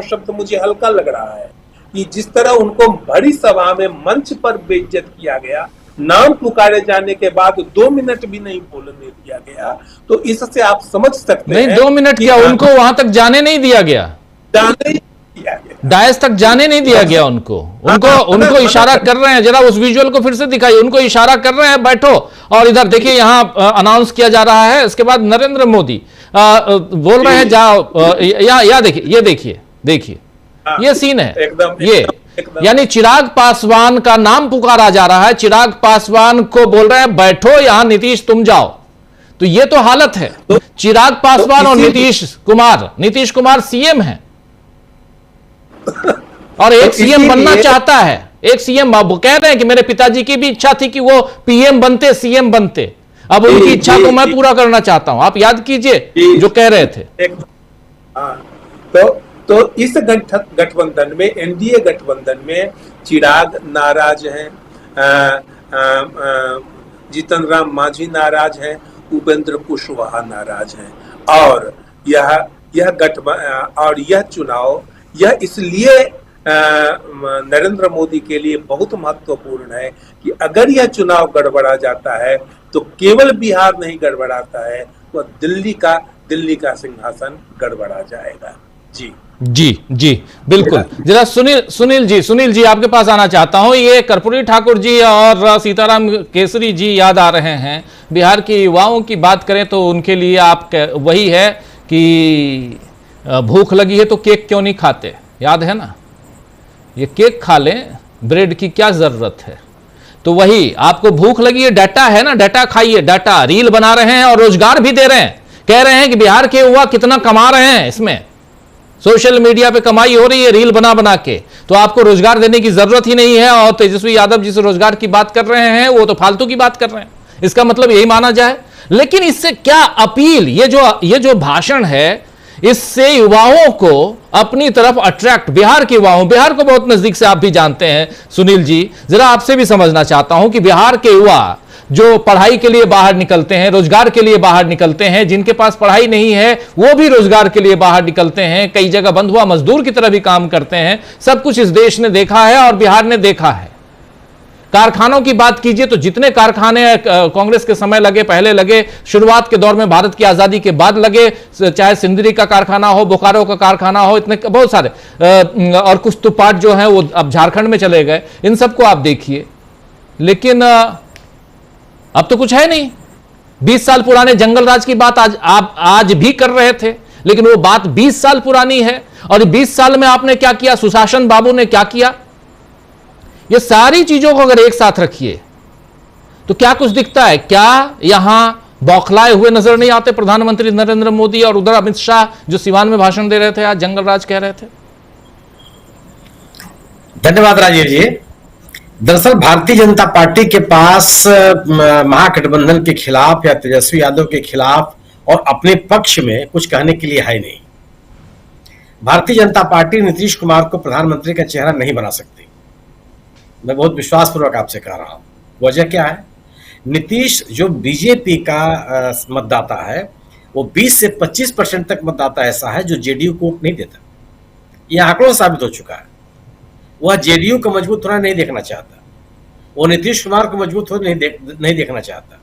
शब्द मुझे हल्का लग रहा है, कि जिस तरह उनको बड़ी सभा में मंच पर बेइज्जत किया गया, नाम पुकारे जाने के बाद 2 मिनट भी नहीं बोलने दिया गया, तो इससे आप समझ सकते हैं। नहीं 2 मिनट क्या, उनको वहां तक जाने नहीं दिया गया, डायस तक जाने नहीं दिया गया उनको इशारा कर रहे हैं। जरा उस विजुअल को फिर से दिखाइए, उनको इशारा कर रहे हैं बैठो, और इधर देखिए यहां अनाउंस किया जा रहा है। इसके बाद नरेंद्र मोदी बोल रहे हैं जाओ, या देखिए ये सीन है ये, यानी चिराग पासवान का नाम पुकारा जा रहा है, चिराग पासवान को बोल रहे हैं बैठो यहां, नीतीश तुम जाओ। तो ये तो हालत है। चिराग पासवान और नीतीश कुमार सीएम है, और एक सीएम बनना चाहता है, एक सीएम कह रहे हैं कि मेरे पिताजी की भी इच्छा थी कि वो पीएम बनते, सीएम बनते, अब उनकी इच्छा को मैं पूरा करना चाहता हूं। आप याद कीजिए जो कह रहे थे। तो इस गठबंधन में, एनडीए गठबंधन में चिराग नाराज हैं, जीतन राम मांझी नाराज हैं, उपेंद्र कुशवाहा नाराज हैं। और यह चुनाव यह इसलिए नरेंद्र मोदी के लिए बहुत महत्वपूर्ण है कि अगर यह चुनाव गड़बड़ा जाता है तो केवल बिहार नहीं गड़बड़ाता है, तो दिल्ली का सिंहासन गड़बड़ा जाएगा। जी जी बिल्कुल। जरा सुनील जी आपके पास आना चाहता हूं। ये कर्पूरी ठाकुर जी और सीताराम केसरी जी याद आ रहे हैं। बिहार के युवाओं की बात करें तो उनके लिए आप वही है कि भूख लगी है तो केक क्यों नहीं खाते, याद है ना, ये केक खा लें, ब्रेड की क्या जरूरत है। तो वही आपको भूख लगी है, डाटा है ना, डाटा खाइए, डाटा रील बना रहे हैं और रोजगार भी दे रहे हैं। कह रहे हैं कि बिहार के युवा कितना कमा रहे हैं, इसमें सोशल मीडिया पे कमाई हो रही है रील बना बना के, तो आपको रोजगार देने की जरूरत ही नहीं है। और तेजस्वी यादव जिस रोजगार की बात कर रहे हैं वो तो फालतू की बात कर रहे हैं, इसका मतलब यही माना जाए। लेकिन इससे क्या अपील, ये जो भाषण है, इससे युवाओं को अपनी तरफ अट्रैक्ट, बिहार के युवाओं, बिहार को बहुत नजदीक से आप भी जानते हैं सुनील जी, जरा आपसे भी समझना चाहता हूं कि बिहार के युवा जो पढ़ाई के लिए बाहर निकलते हैं, रोजगार के लिए बाहर निकलते हैं, जिनके पास पढ़ाई नहीं है वो भी रोजगार के लिए बाहर निकलते हैं, कई जगह बंधुआ मजदूर की तरह भी काम करते हैं। सब कुछ इस देश ने देखा है और बिहार ने देखा है। कारखानों की बात कीजिए तो जितने कारखाने कांग्रेस के समय लगे, पहले लगे, शुरुआत के दौर में भारत की आजादी के बाद लगे, चाहे सिंदरी का कारखाना हो, बोकारो का कारखाना हो, इतने बहुत सारे, और कुछ तो पार्ट जो है वो अब झारखंड में चले गए, इन सबको आप देखिए। लेकिन अब तो कुछ है नहीं। 20 साल पुराने जंगल राज की बात आप आज भी कर रहे थे, लेकिन वो बात 20 साल पुरानी है। और 20 साल में आपने क्या किया, सुशासन बाबू ने क्या किया, ये सारी चीजों को अगर एक साथ रखिए तो क्या कुछ दिखता है? क्या यहां बौखलाए हुए नजर नहीं आते प्रधानमंत्री नरेंद्र मोदी और उधर अमित शाह जो सिवान में भाषण दे रहे थे, आज जंगल राज कह रहे थे? धन्यवाद राजीव जी। दरअसल भारतीय जनता पार्टी के पास महागठबंधन के खिलाफ या तेजस्वी यादव के खिलाफ और अपने पक्ष में कुछ कहने के लिए है नहीं। भारतीय जनता पार्टी नीतीश कुमार को प्रधानमंत्री का चेहरा नहीं बना सकती। मैं बहुत विश्वासपूर्वक आपसे कह रहा हूं। वजह क्या है? नीतीश जो बीजेपी का मतदाता है वो 20 से 25% तक मतदाता ऐसा है जो जेडीयू को नहीं देता। यह आंकड़ों साबित हो चुका है। वह जेडीयू को मजबूत होना नहीं देखना चाहता, वो नीतीश कुमार को मजबूत होना नहीं देखना चाहता।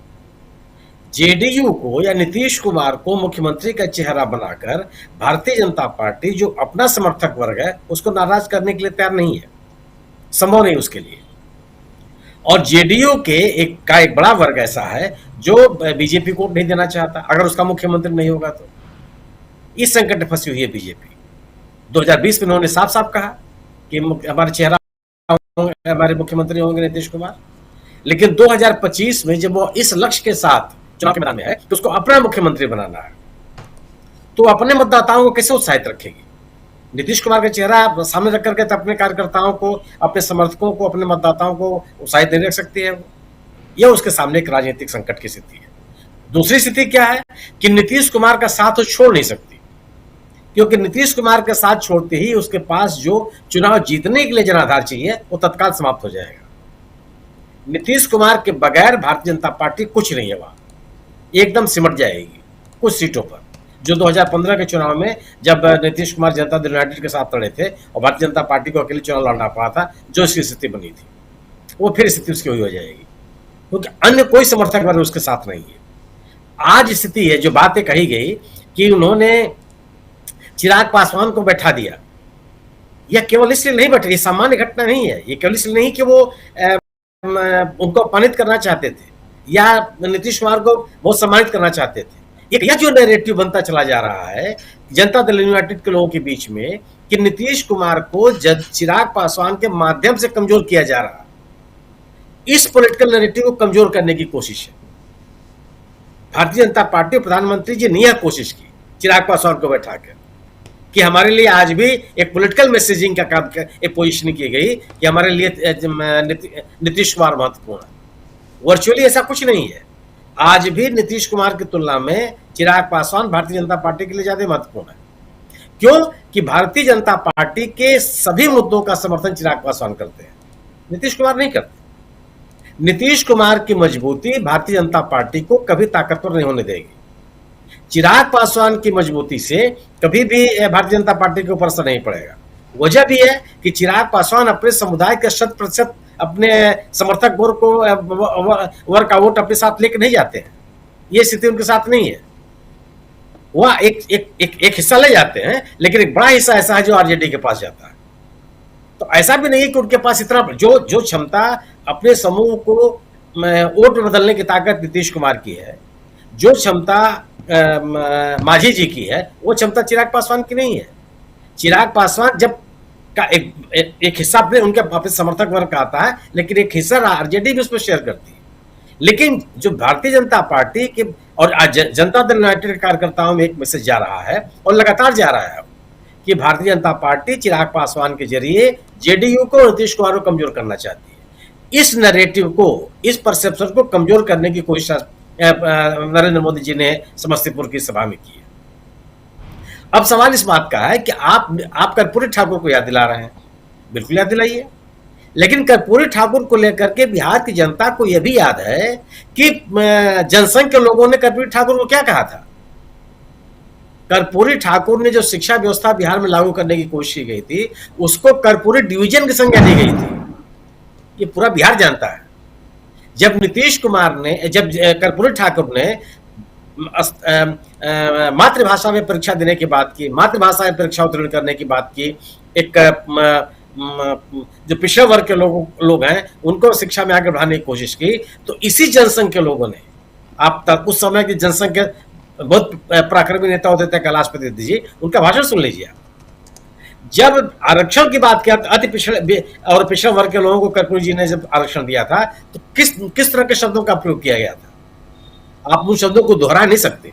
जेडीयू को या नीतीश कुमार को मुख्यमंत्री का चेहरा बनाकर भारतीय जनता पार्टी जो अपना समर्थक वर्ग है उसको नाराज करने के लिए तैयार नहीं है, संभव नहीं उसके लिए। और जेडीयू के एक बड़ा वर्ग ऐसा है जो बीजेपी को नहीं देना चाहता अगर उसका मुख्यमंत्री नहीं होगा तो। इस संकट में फंसी हुई है बीजेपी। 2020 में उन्होंने साफ साफ कहा कि हमारा चेहरा हमारे मुख्यमंत्री होंगे नीतीश कुमार, लेकिन 2025 में जब वो इस लक्ष्य के साथ चुनाव के मैदान में है कि उसको अपना मुख्यमंत्री बनाना है, तो अपने मतदाताओं को कैसे उत्साहित रखेगी? नीतीश कुमार का चेहरा सामने रख करके अपने कार्यकर्ताओं को, अपने समर्थकों को, अपने मतदाताओं को उत्साहित नहीं रख सकती है। यह उसके सामने एक राजनीतिक संकट की स्थिति है। दूसरी स्थिति क्या है कि नीतीश कुमार का साथ वो छोड़ नहीं सकती, क्योंकि नीतीश कुमार का साथ छोड़ते ही उसके पास जो चुनाव जीतने के लिए जनाधार चाहिए वो तत्काल समाप्त हो जाएगा। नीतीश कुमार के बगैर भारतीय जनता पार्टी कुछ नहीं है, वहां एकदम सिमट जाएगी कुछ सीटों पर। जो 2015 के चुनाव में जब नीतीश कुमार जनता दल यूनाइटेड के साथ लड़े थे और भारतीय जनता पार्टी को अकेले चुनाव लड़ना पड़ा था, जो इसकी स्थिति बनी थी वो फिर स्थिति उसकी हुई हो जाएगी, क्योंकि अन्य कोई समर्थक वर्ग उसके साथ नहीं है। आज स्थिति है, जो बातें कही गई कि उन्होंने चिराग पासवान को बैठा दिया, यह केवल इसलिए नहीं बैठे, ये सामान्य घटना नहीं है। ये केवल इसलिए नहीं कि वो उनको अपमानित करना चाहते थे या नीतीश कुमार को बहुत सम्मानित करना चाहते थे। यह जो नैरेटिव बनता चला जा रहा है जनता दल यूनाइटेड के लोगों के बीच में कि नीतीश कुमार को चिराग पासवान के माध्यम से कमजोर किया जा रहा है, इस पॉलिटिकल नैरेटिव को कमजोर करने की कोशिश है। भारतीय जनता पार्टी प्रधानमंत्री जी ने यह कोशिश की चिराग पासवान को बैठाकर कि हमारे लिए आज भी एक पॉलिटिकल मैसेजिंग का काम, एक पोजीशनिंग की गई कि हमारे लिए नीतीश कुमार महत्वपूर्ण है। वर्चुअली ऐसा कुछ नहीं है। आज भी नीतीश कुमार की तुलना में चिराग पासवान भारतीय जनता पार्टी के लिए ज्यादा महत्वपूर्ण है, क्यों कि भारतीय जनता पार्टी के सभी मुद्दों का समर्थन चिराग पासवान करते हैं, नीतीश कुमार नहीं करते। नीतीश कुमार की मजबूती भारतीय जनता पार्टी को कभी ताकतवर नहीं होने देगी। चिराग पासवान की मजबूती से कभी भी भारतीय जनता पार्टी के ऊपर असर नहीं पड़ेगा। वजह भी है कि चिराग पासवान अपने समुदाय के 100% अपने समर्थक वर्ग का वोट अपने साथ लेकर नहीं जाते हैं। ये स्थिति उनके साथ नहीं है। वह एक हिस्सा ले जाते हैं, लेकिन एक बड़ा हिस्सा ऐसा है जो आरजेडी के पास जाता है। तो ऐसा भी नहीं है कि उनके पास इतना जो क्षमता अपने समूह को वोट बदलने की ताकत नीतीश कुमार की है, जो क्षमता मांझी जी की है, वो क्षमता चिराग पासवान की नहीं है। चिराग पासवान जब का एक हिस्सा अपने समर्थक वर्ग का आता है, लेकिन एक हिस्सा आरजेडी भी उस पर शेयर करती है। लेकिन जो भारतीय जनता पार्टी के और जनता दल यूनाइटेड के कार्यकर्ताओं में एक मैसेज जा रहा है और लगातार जा रहा है कि भारतीय जनता पार्टी चिराग पासवान के जरिए जेडीयू को, नीतीश कुमार को कमजोर करना चाहती है। इस नैरेटिव को, इस परसेप्शन को कमजोर करने की कोशिश नरेंद्र मोदी जी ने समस्तीपुर की सभा में की है। अब सवाल इस बात का है कि आप कर्पूरी ठाकुर को याद दिला रहे हैं, बिल्कुल याद दिलाइए, लेकिन कर्पूरी ठाकुर को लेकर के बिहार की जनता को यह भी याद है कि जनसंघ के लोगों ने कर्पूरी ठाकुर को क्या कहा था। कर्पूरी ठाकुर ने जो शिक्षा व्यवस्था बिहार में लागू करने की कोशिश की गई थी, उसको कर्पूरी डिवीजन की संज्ञा दी गई थी। ये पूरा बिहार जानता है। जब नीतीश कुमार ने, जब कर्पूरी ठाकुर ने मातृभाषा में परीक्षा देने की बात की, मातृभाषा में परीक्षा उत्तीर्ण करने की बात की, एक जो पिछड़े वर्ग के लोग हैं उनको शिक्षा में आगे बढ़ाने की कोशिश की, तो इसी जनसंघ के लोगों ने, आप तक उस समय के जनसंघ के बहुत पराक्रमी नेता होते थे कैलाश प्रसाद जी, उनका भाषण सुन लीजिए आप। जब आरक्षण की बात किया, अति पिछड़े और पिछड़े वर्ग के लोगों को कर्पूरी जी ने जब आरक्षण दिया था, तो किस तरह के शब्दों का प्रयोग किया गया था, आप उन शब्दों को दोहरा नहीं सकते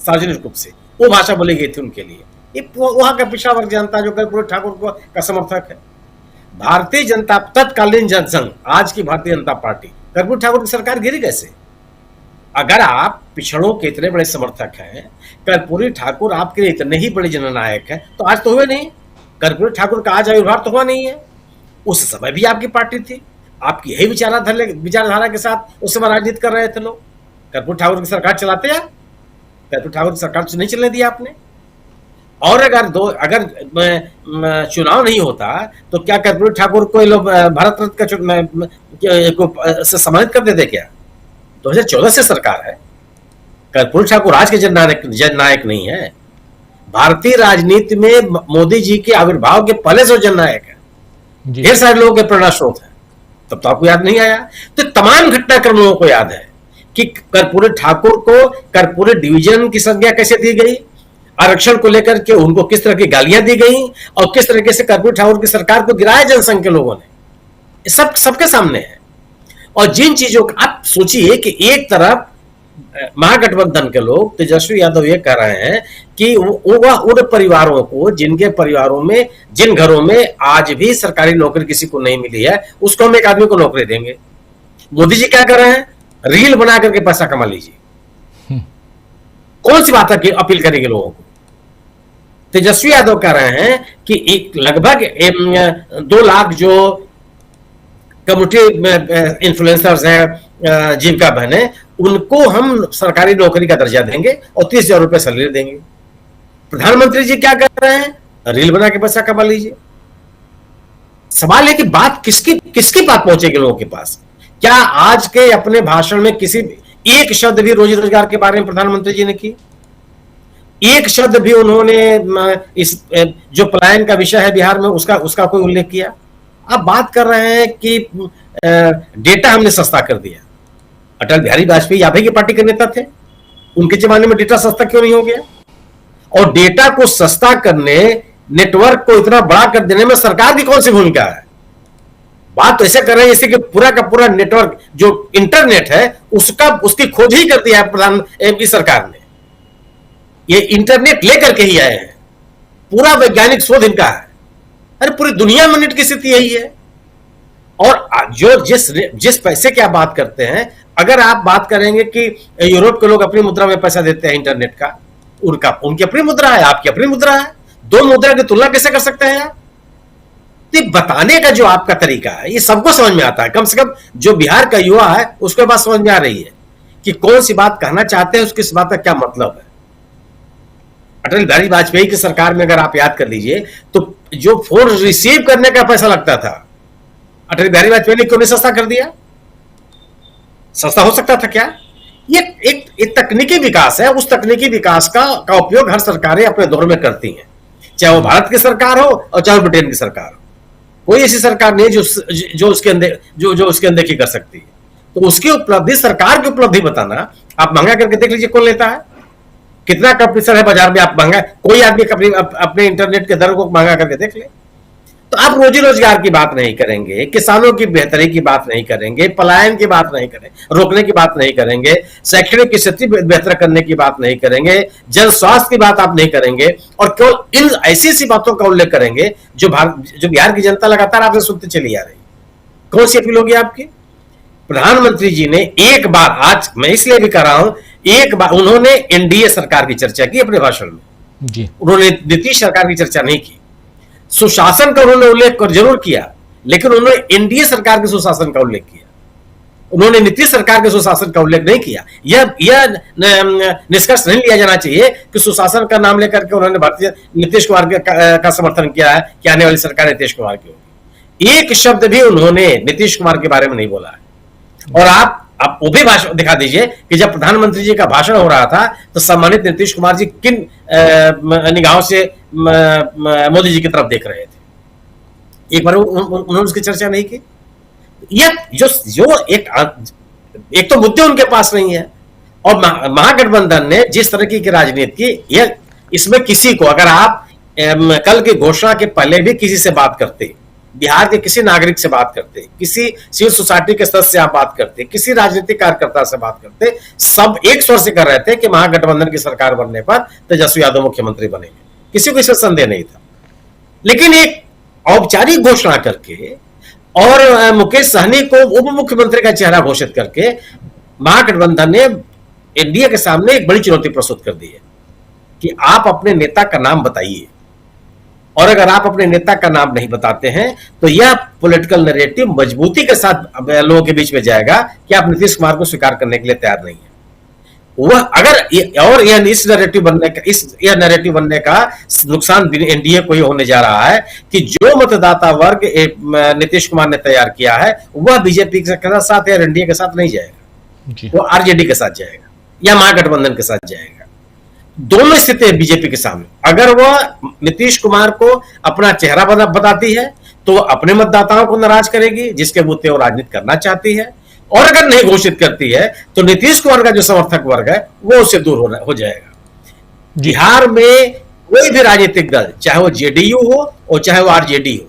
सार्वजनिक रूप से। वो भाषा बोली गई थी उनके लिए। ये वहां का पिछड़ा वर्ग जनता जो कर्पूरी ठाकुर का समर्थक है। भारतीय जनता तत्कालीन जनसंघ, आज की भारतीय जनता पार्टी, कर्पूरी ठाकुर की सरकार गिरी कैसे? अगर आप पिछड़ों के इतने बड़े समर्थक हैं, कर्पूरी ठाकुर आपके लिए इतने ही बड़े जननायक हैं, तो आज तो हुए नहीं। कर्पूरी ठाकुर का आज आविर्भाव तो हुआ नहीं है। उस समय भी आपकी पार्टी थी, आपकी यही विचारधारा के साथ उस समय राजनीति कर रहे थे लोग। कर्पूरी ठाकुर की सरकार चलाते हैं? कर्पूरी ठाकुर की सरकार से नहीं चलने दिया आपने। और अगर चुनाव नहीं होता तो क्या कर्पूरी ठाकुर को लोग भारत रत्न का से सम्मानित कर देते क्या? 2014 से सरकार है। कर्पूरी ठाकुर आज के जननायक नहीं है। भारतीय राजनीति में मोदी जी के आविर्भाव के पहले से जननायक है। ढेर सारे लोगों के प्रेरणा स्रोत है। तब तो आपको याद नहीं आया। तो तमाम घटनाक्रम लोगों को याद है कि कर्पूरी ठाकुर को कर्पूरी डिवीजन की संज्ञा कैसे दी गई, आरक्षण को लेकर के उनको किस तरह की गालियां दी गई, और किस तरीके से कर्पूरी ठाकुर की सरकार को गिराया जनसंघ के लोगों ने। सब सबके सामने है। और जिन चीजों का आप सोचिए कि एक तरफ महागठबंधन के लोग, तेजस्वी यादव ये कह रहे हैं कि वह उन परिवारों को, जिनके परिवारों में, जिन घरों में आज भी सरकारी नौकरी किसी को नहीं मिली है, उसको हम एक आदमी को नौकरी देंगे। मोदी जी क्या कर रहे हैं? रील बना करके पैसा कमा लीजिए। कौन सी बात है अपील करेंगे लोगों को? तेजस्वी यादव कह रहे हैं कि लगभग 2 लाख जो कम्युनिटी इन्फ्लुएंसर्स हैं, जीविका बहनें, उनको हम सरकारी नौकरी का दर्जा देंगे और 30,000 रुपए सैलरी देंगे। प्रधानमंत्री जी क्या कर रहे हैं? रील बना के पैसा कमा लीजिए। सवाल है कि बात किसकी बात पहुंचेगी लोगों के पास? क्या आज के अपने भाषण में किसी एक शब्द भी रोजी रोजगार के बारे में प्रधानमंत्री जी ने की? एक शब्द भी उन्होंने इस जो पलायन का विषय है बिहार में उसका कोई उल्लेख किया? अब बात कर रहे हैं कि डेटा हमने सस्ता कर दिया। अटल बिहारी वाजपेयी आप ही की पार्टी के नेता थे, उनके जमाने में डेटा सस्ता क्यों नहीं हो गया? और डेटा को सस्ता करने, नेटवर्क को इतना बड़ा कर देने में सरकार की कौन सी भूमिका है? बात तो ऐसे कर रहे हैं जैसे कि पूरा का पूरा नेटवर्क जो इंटरनेट है उसकी खोज ही कर दिया है प्रधान सरकार ने। ये इंटरनेट लेकर के ही आए हैं, पूरा वैज्ञानिक शोध इनका है। अरे पूरी दुनिया में नेट की स्थिति यही है। और जो जिस पैसे की आप बात करते हैं, अगर आप बात करेंगे कि यूरोप के लोग अपनी मुद्रा में पैसा देते हैं इंटरनेट का, उनकी अपनी मुद्रा है, आपकी अपनी मुद्रा है, दो मुद्रा की तुलना कैसे कर सकते हैं आप? तो बताने का जो आपका तरीका है ये सबको समझ में आता है, कम से कम जो बिहार का युवा है उसके बात समझ में आ रही है कि कौन सी बात कहना चाहते हैं, उसकी इस बात का क्या मतलब है। अटल बिहारी वाजपेयी की सरकार में अगर आप याद कर लीजिए तो जो फोन रिसीव करने का पैसा लगता था, अटल बिहारी वाजपेयी ने क्यों नहीं सस्ता कर दिया? सस्ता हो सकता था क्या? ये एक तकनीकी विकास है, उस तकनीकी विकास का उपयोग हर सरकारें अपने दौर में करती हैं, चाहे वो भारत की सरकार हो और चाहे ब्रिटेन की सरकार हो। कोई ऐसी सरकार नहीं जो उसके अनदेखी कर सकती है। तो उसकी उपलब्धि, सरकार की उपलब्धि बताना, आप महंगा करके देख लीजिए कौन लेता है, कितना कंपटीशन है बाजार में। आप महंगा, कोई आदमी अपने इंटरनेट के दर को महंगा करके देख ले। तो आप रोजी रोजगार की बात नहीं करेंगे, किसानों की बेहतरी की बात नहीं करेंगे, पलायन की बात नहीं करेंगे, रोकने की बात नहीं करेंगे, शैक्षणिक स्थिति बेहतर करने की बात नहीं करेंगे, जन स्वास्थ्य की बात आप नहीं करेंगे, और केवल इन ऐसी सी बातों का उल्लेख करेंगे जो बिहार की जनता लगातार आपसे सुनते चली आ रही। कौन सी अपील होगी आपकी? प्रधानमंत्री जी ने एक बार, आज मैं इसलिए भी कर रहा हूं, एक बार उन्होंने एनडीए सरकार की चर्चा की अपने भाषण में जी, उन्होंने नीतीश सरकार की चर्चा नहीं की। सुशासन का उन्होंने उल्लेख जरूर किया, लेकिन उन्होंने एनडीए सरकार के सुशासन का उल्लेख किया, उन्होंने नीतीश सरकार के सुशासन का उल्लेख नहीं किया। यह निष्कर्ष नहीं लिया जाना चाहिए कि सुशासन का नाम लेकर के उन्होंने भारतीय नीतीश कुमार का समर्थन किया है कि आने वाली सरकार नीतीश कुमार की होगी। एक शब्द भी उन्होंने नीतीश कुमार के बारे में नहीं बोला है। और आप वो भी भाषण दिखा दीजिए कि जब प्रधानमंत्री जी का भाषण हो रहा था तो सम्मानित नीतीश कुमार जी किन निगाहों से मोदी जी की तरफ देख रहे थे। एक बार उन्होंने उसकी चर्चा नहीं की। यह जो एक तो मुद्दे उनके पास नहीं है, और महागठबंधन ने जिस तरह की राजनीति की, यह इसमें किसी को, अगर आप कल की घोषणा के पहले भी किसी से बात करते, बिहार के किसी नागरिक से बात करते, किसी सिविल सोसाइटी के सदस्य से आप बात करते, किसी राजनीतिक कार्यकर्ता से बात करते, सब एक स्वर से कर रहे थे कि महागठबंधन की सरकार बनने पर तेजस्वी यादव मुख्यमंत्री बनेंगे। किसी को इसमें संदेह नहीं था। लेकिन एक औपचारिक घोषणा करके और मुकेश सहनी को उप मुख्यमंत्री का चेहरा घोषित करके महागठबंधन ने एनडीए के सामने एक बड़ी चुनौती प्रस्तुत कर दी है कि आप अपने नेता का नाम बताइए। और अगर आप अपने नेता का नाम नहीं बताते हैं तो यह पॉलिटिकल नैरेटिव मजबूती के साथ लोगों के बीच में जाएगा कि आप नीतीश कुमार को स्वीकार करने के लिए तैयार नहीं है। वह अगर इस नैरेटिव बनने का नुकसान एनडीए को ही होने जा रहा है कि जो मतदाता वर्ग नीतीश कुमार ने तैयार किया है वह बीजेपी के साथ या एनडीए के साथ नहीं जाएगा, वो आरजेडी के साथ जाएगा या महागठबंधन के साथ जाएगा। दोनों स्थितियां बीजेपी के सामने। अगर वह नीतीश कुमार को अपना चेहरा बताती है तो अपने मतदाताओं को नाराज करेगी जिसके बूते वो राजनीति करना चाहती है, और अगर नहीं घोषित करती है तो नीतीश कुमार का जो समर्थक वर्ग है वो उससे दूर हो जाएगा। बिहार में कोई भी राजनीतिक दल, चाहे वो जेडीयू हो और चाहे वो आरजेडी हो,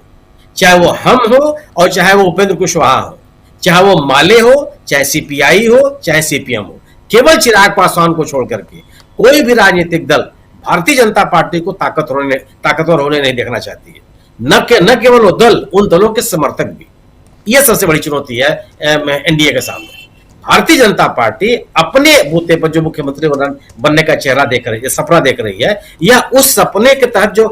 चाहे वो हम हो और चाहे वो उपेंद्र कुशवाहा हो, चाहे वो माले हो, चाहे सीपीआई हो, चाहे सीपीएम हो, केवल चिराग पासवान को छोड़ करके कोई भी राजनीतिक दल भारतीय जनता पार्टी को ताकतवर होने नहीं देखना चाहती है। न केवल वो दल, उन दलों के समर्थक भी। यह सबसे बड़ी चुनौती है एनडीए के सामने। भारतीय जनता पार्टी अपने बूते पर जो मुख्यमंत्री बनने का चेहरा देख रही है, सपना देख रही है, या उस सपने के तहत जो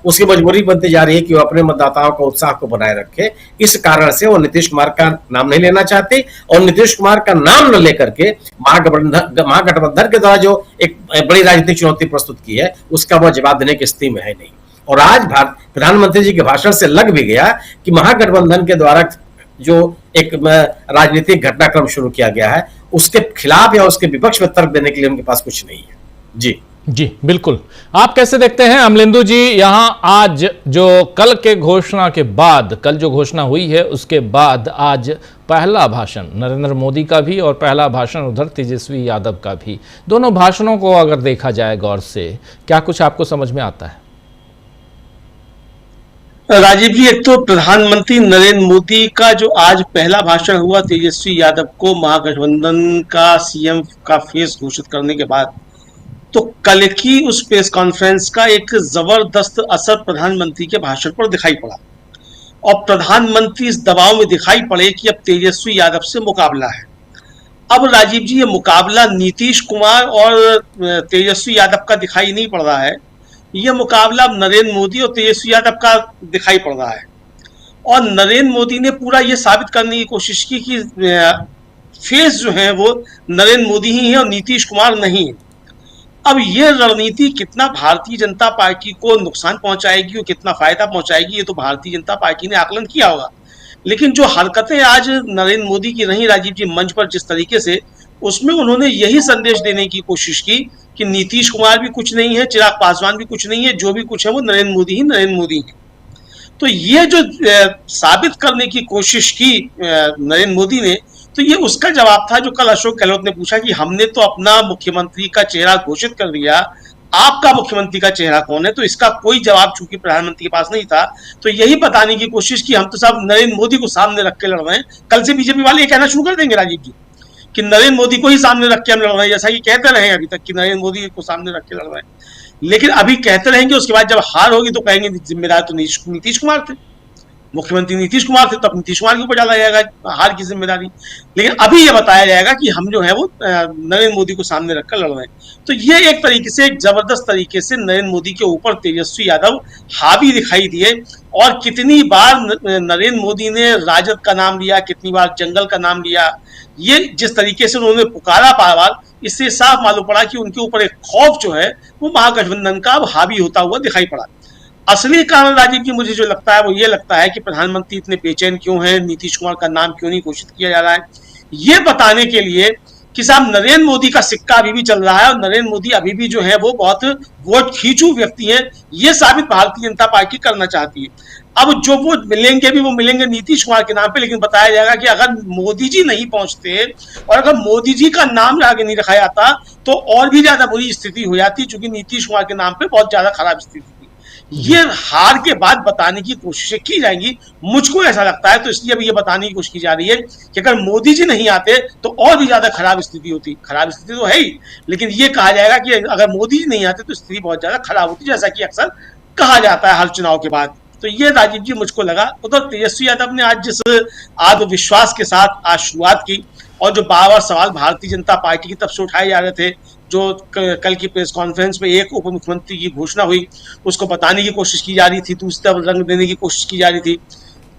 उसकी मजबूरी बनती जा रही है कि वो अपने मतदाताओं का उत्साह को बनाए रखे। इस कारण से वो नीतीश कुमार का नाम नहीं लेना चाहती, और नीतीश कुमार का नाम न लेकर के महागठबंधन के द्वारा जो एक बड़ी राजनीतिक चुनौती प्रस्तुत की है उसका वह जवाब देने की स्थिति में है नहीं। और आज प्रधानमंत्री जी के भाषण से लग भी गया कि महागठबंधन के द्वारा जो एक राजनीतिक घटनाक्रम शुरू किया गया है उसके खिलाफ या उसके विपक्ष में तर्क देने के लिए उनके पास कुछ नहीं है। जी बिल्कुल। आप कैसे देखते हैं अमलेंदु जी, यहां आज जो कल के घोषणा के बाद, कल जो घोषणा हुई है उसके बाद आज पहला भाषण नरेंद्र मोदी का भी और पहला भाषण उधर तेजस्वी यादव का भी, दोनों भाषणों को अगर देखा जाए गौर से, क्या कुछ आपको समझ में आता है? राजीव जी, एक तो प्रधानमंत्री नरेंद्र मोदी का जो आज पहला भाषण हुआ तेजस्वी यादव को महागठबंधन का सीएम का फेस घोषित करने के बाद, तो कल की उस प्रेस कॉन्फ्रेंस का एक जबरदस्त असर प्रधानमंत्री के भाषण पर दिखाई पड़ा, और प्रधानमंत्री इस दबाव में दिखाई पड़े कि अब तेजस्वी यादव से मुकाबला है। अब राजीव जी, ये मुकाबला नीतीश कुमार और तेजस्वी यादव का दिखाई नहीं पड़ रहा है, यह मुकाबला अब नरेंद्र मोदी और तेजस्वी यादव का दिखाई पड़ रहा है। और नरेंद्र मोदी ने पूरा ये साबित करने की कोशिश की कि फेस जो है वो नरेंद्र मोदी ही है और नीतीश कुमार नहीं है। अब ये रणनीति कितना भारतीय जनता पार्टी को नुकसान पहुंचाएगी और कितना फायदा पहुंचाएगी, ये तो भारतीय जनता पार्टी ने आकलन किया होगा। लेकिन जो हरकतें आज नरेंद्र मोदी की रही राजीव जी मंच पर जिस तरीके से, उसमें उन्होंने यही संदेश देने की कोशिश की कि नीतीश कुमार भी कुछ नहीं है, चिराग पासवान भी कुछ नहीं है, जो भी कुछ है वो नरेंद्र मोदी है। तो ये जो साबित करने की कोशिश की नरेंद्र मोदी ने, तो ये उसका जवाब था जो कल अशोक गहलोत ने पूछा कि हमने तो अपना मुख्यमंत्री का चेहरा घोषित कर दिया, आपका मुख्यमंत्री का चेहरा कौन है? तो इसका कोई जवाब चूंकि प्रधानमंत्री के पास नहीं था, तो यही बताने की कोशिश की हम तो सब नरेंद्र मोदी को सामने रख के लड़ रहे हैं। कल से बीजेपी वाले ये कहना शुरू कर देंगे राजीव जी कि नरेंद्र मोदी को ही सामने रख के हम लड़ रहे हैं, जैसा कि कहते रहे अभी तक कि नरेंद्र मोदी को सामने रख के लड़ रहे हैं। लेकिन अभी कहते रहेंगे, उसके बाद जब हार होगी तो कहेंगे जिम्मेदार तो नीतीश कुमार थे, मुख्यमंत्री नीतीश कुमार थे, तब नीतीश कुमार के ऊपर डाला जाएगा हार की जिम्मेदारी। लेकिन अभी ये बताया जाएगा कि हम जो है वो नरेंद्र मोदी को सामने रखकर लड़ रहे हैं। तो ये एक तरीके से, एक जबरदस्त तरीके से नरेंद्र मोदी के ऊपर तेजस्वी यादव हावी दिखाई दिए। और कितनी बार नरेंद्र मोदी ने राजद का नाम लिया, कितनी बार जंगल का नाम लिया, ये जिस तरीके से उन्होंने पुकारा बार बार, इससे साफ मालूम पड़ा कि उनके ऊपर एक खौफ जो है वो महागठबंधन का अब हावी होता हुआ दिखाई पड़ा। असली कारण राजीव जी मुझे जो लगता है वो ये लगता है कि प्रधानमंत्री इतने बेचैन क्यों हैं, नीतीश कुमार का नाम क्यों नहीं घोषित किया जा रहा है, ये बताने के लिए कि साहब नरेंद्र मोदी का सिक्का अभी भी चल रहा है और नरेंद्र मोदी अभी भी जो है वो बहुत वोट खींचू व्यक्ति है, ये साबित भारतीय जनता पार्टी करना चाहती है। अब जो वोट मिलेंगे भी वो मिलेंगे नीतीश कुमार के नाम पे, लेकिन बताया जाएगा कि अगर मोदी जी नहीं पहुंचते और अगर मोदी जी का नाम आगे नहीं रखा जाता तो और भी ज्यादा बुरी स्थिति हो जाती, क्योंकि नीतीश कुमार के नाम पे बहुत ज्यादा खराब स्थिति थी। ये हार के बाद बताने की कोशिशें की जाएंगी, मुझको ऐसा लगता है। तो इसलिए अभी ये बताने की कोशिश की जा रही है कि अगर मोदी जी नहीं आते तो और भी ज्यादा खराब स्थिति होती। खराब स्थिति तो है ही, लेकिन ये कहा जाएगा कि अगर मोदी जी नहीं आते तो स्थिति बहुत ज्यादा खराब होती, जैसा कि अक्सर कहा जाता है हर चुनाव के बाद। तो ये राजीव जी मुझको लगा। उधर तेजस्वी यादव ने आज जिस आत्मविश्वास के साथ आज शुरुआत की और जो बार-बार सवाल भारतीय जनता पार्टी की तरफ से उठाए जा रहे थे, जो कल की प्रेस कॉन्फ्रेंस में एक उप मुख्यमंत्री की घोषणा हुई उसको बताने की कोशिश की जा रही थी, दूसरी तरफ रंग देने की कोशिश की जा रही थी।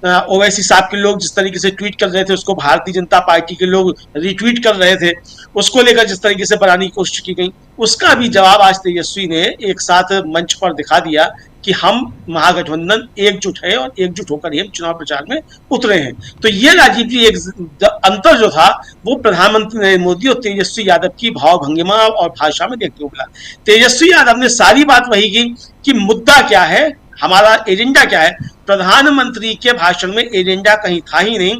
ओवैसी साहब के लोग जिस तरीके से ट्वीट कर रहे थे उसको भारतीय जनता पार्टी के लोग रिट्वीट कर रहे थे, उसको लेकर जिस तरीके से बनाने की कोशिश की गई, उसका भी जवाब आज तेजस्वी ने एक साथ मंच पर दिखा दिया कि हम महागठबंधन एकजुट है और एकजुट होकर ही हम चुनाव प्रचार में उतरे हैं। तो ये राजीव जी एक अंतर जो था वो प्रधानमंत्री नरेंद्र मोदी और तेजस्वी यादव की भाव भंगिमा और भाषा में देखने को मिला। तेजस्वी यादव ने सारी बात वही की कि मुद्दा क्या है, हमारा एजेंडा क्या है। प्रधानमंत्री के भाषण में एजेंडा कहीं था ही नहीं,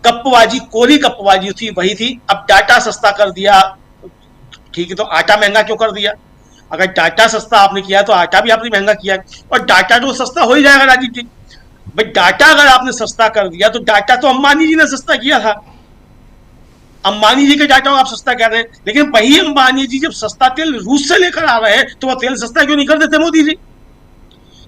गप्पबाजी, कोरी गप्पबाजी थी, वही थी। अब डाटा सस्ता कर दिया, ठीक है, तो आटा महंगा क्यों कर दिया? अगर डाटा सस्ता आपने किया तो आटा भी आपने महंगा किया, और डाटा तो सस्ता हो ही जाएगा राजीव जी। भाई डाटा अगर आपने सस्ता कर दिया तो डाटा तो अंबानी जी ने सस्ता किया था, अंबानी जी के डाटा आप सस्ता कह रहे हैं, लेकिन वही अंबानी जी जब सस्ता तेल रूस से लेकर आ रहे हैं तो वह तेल सस्ता क्यों नहीं कर देते मोदी जी?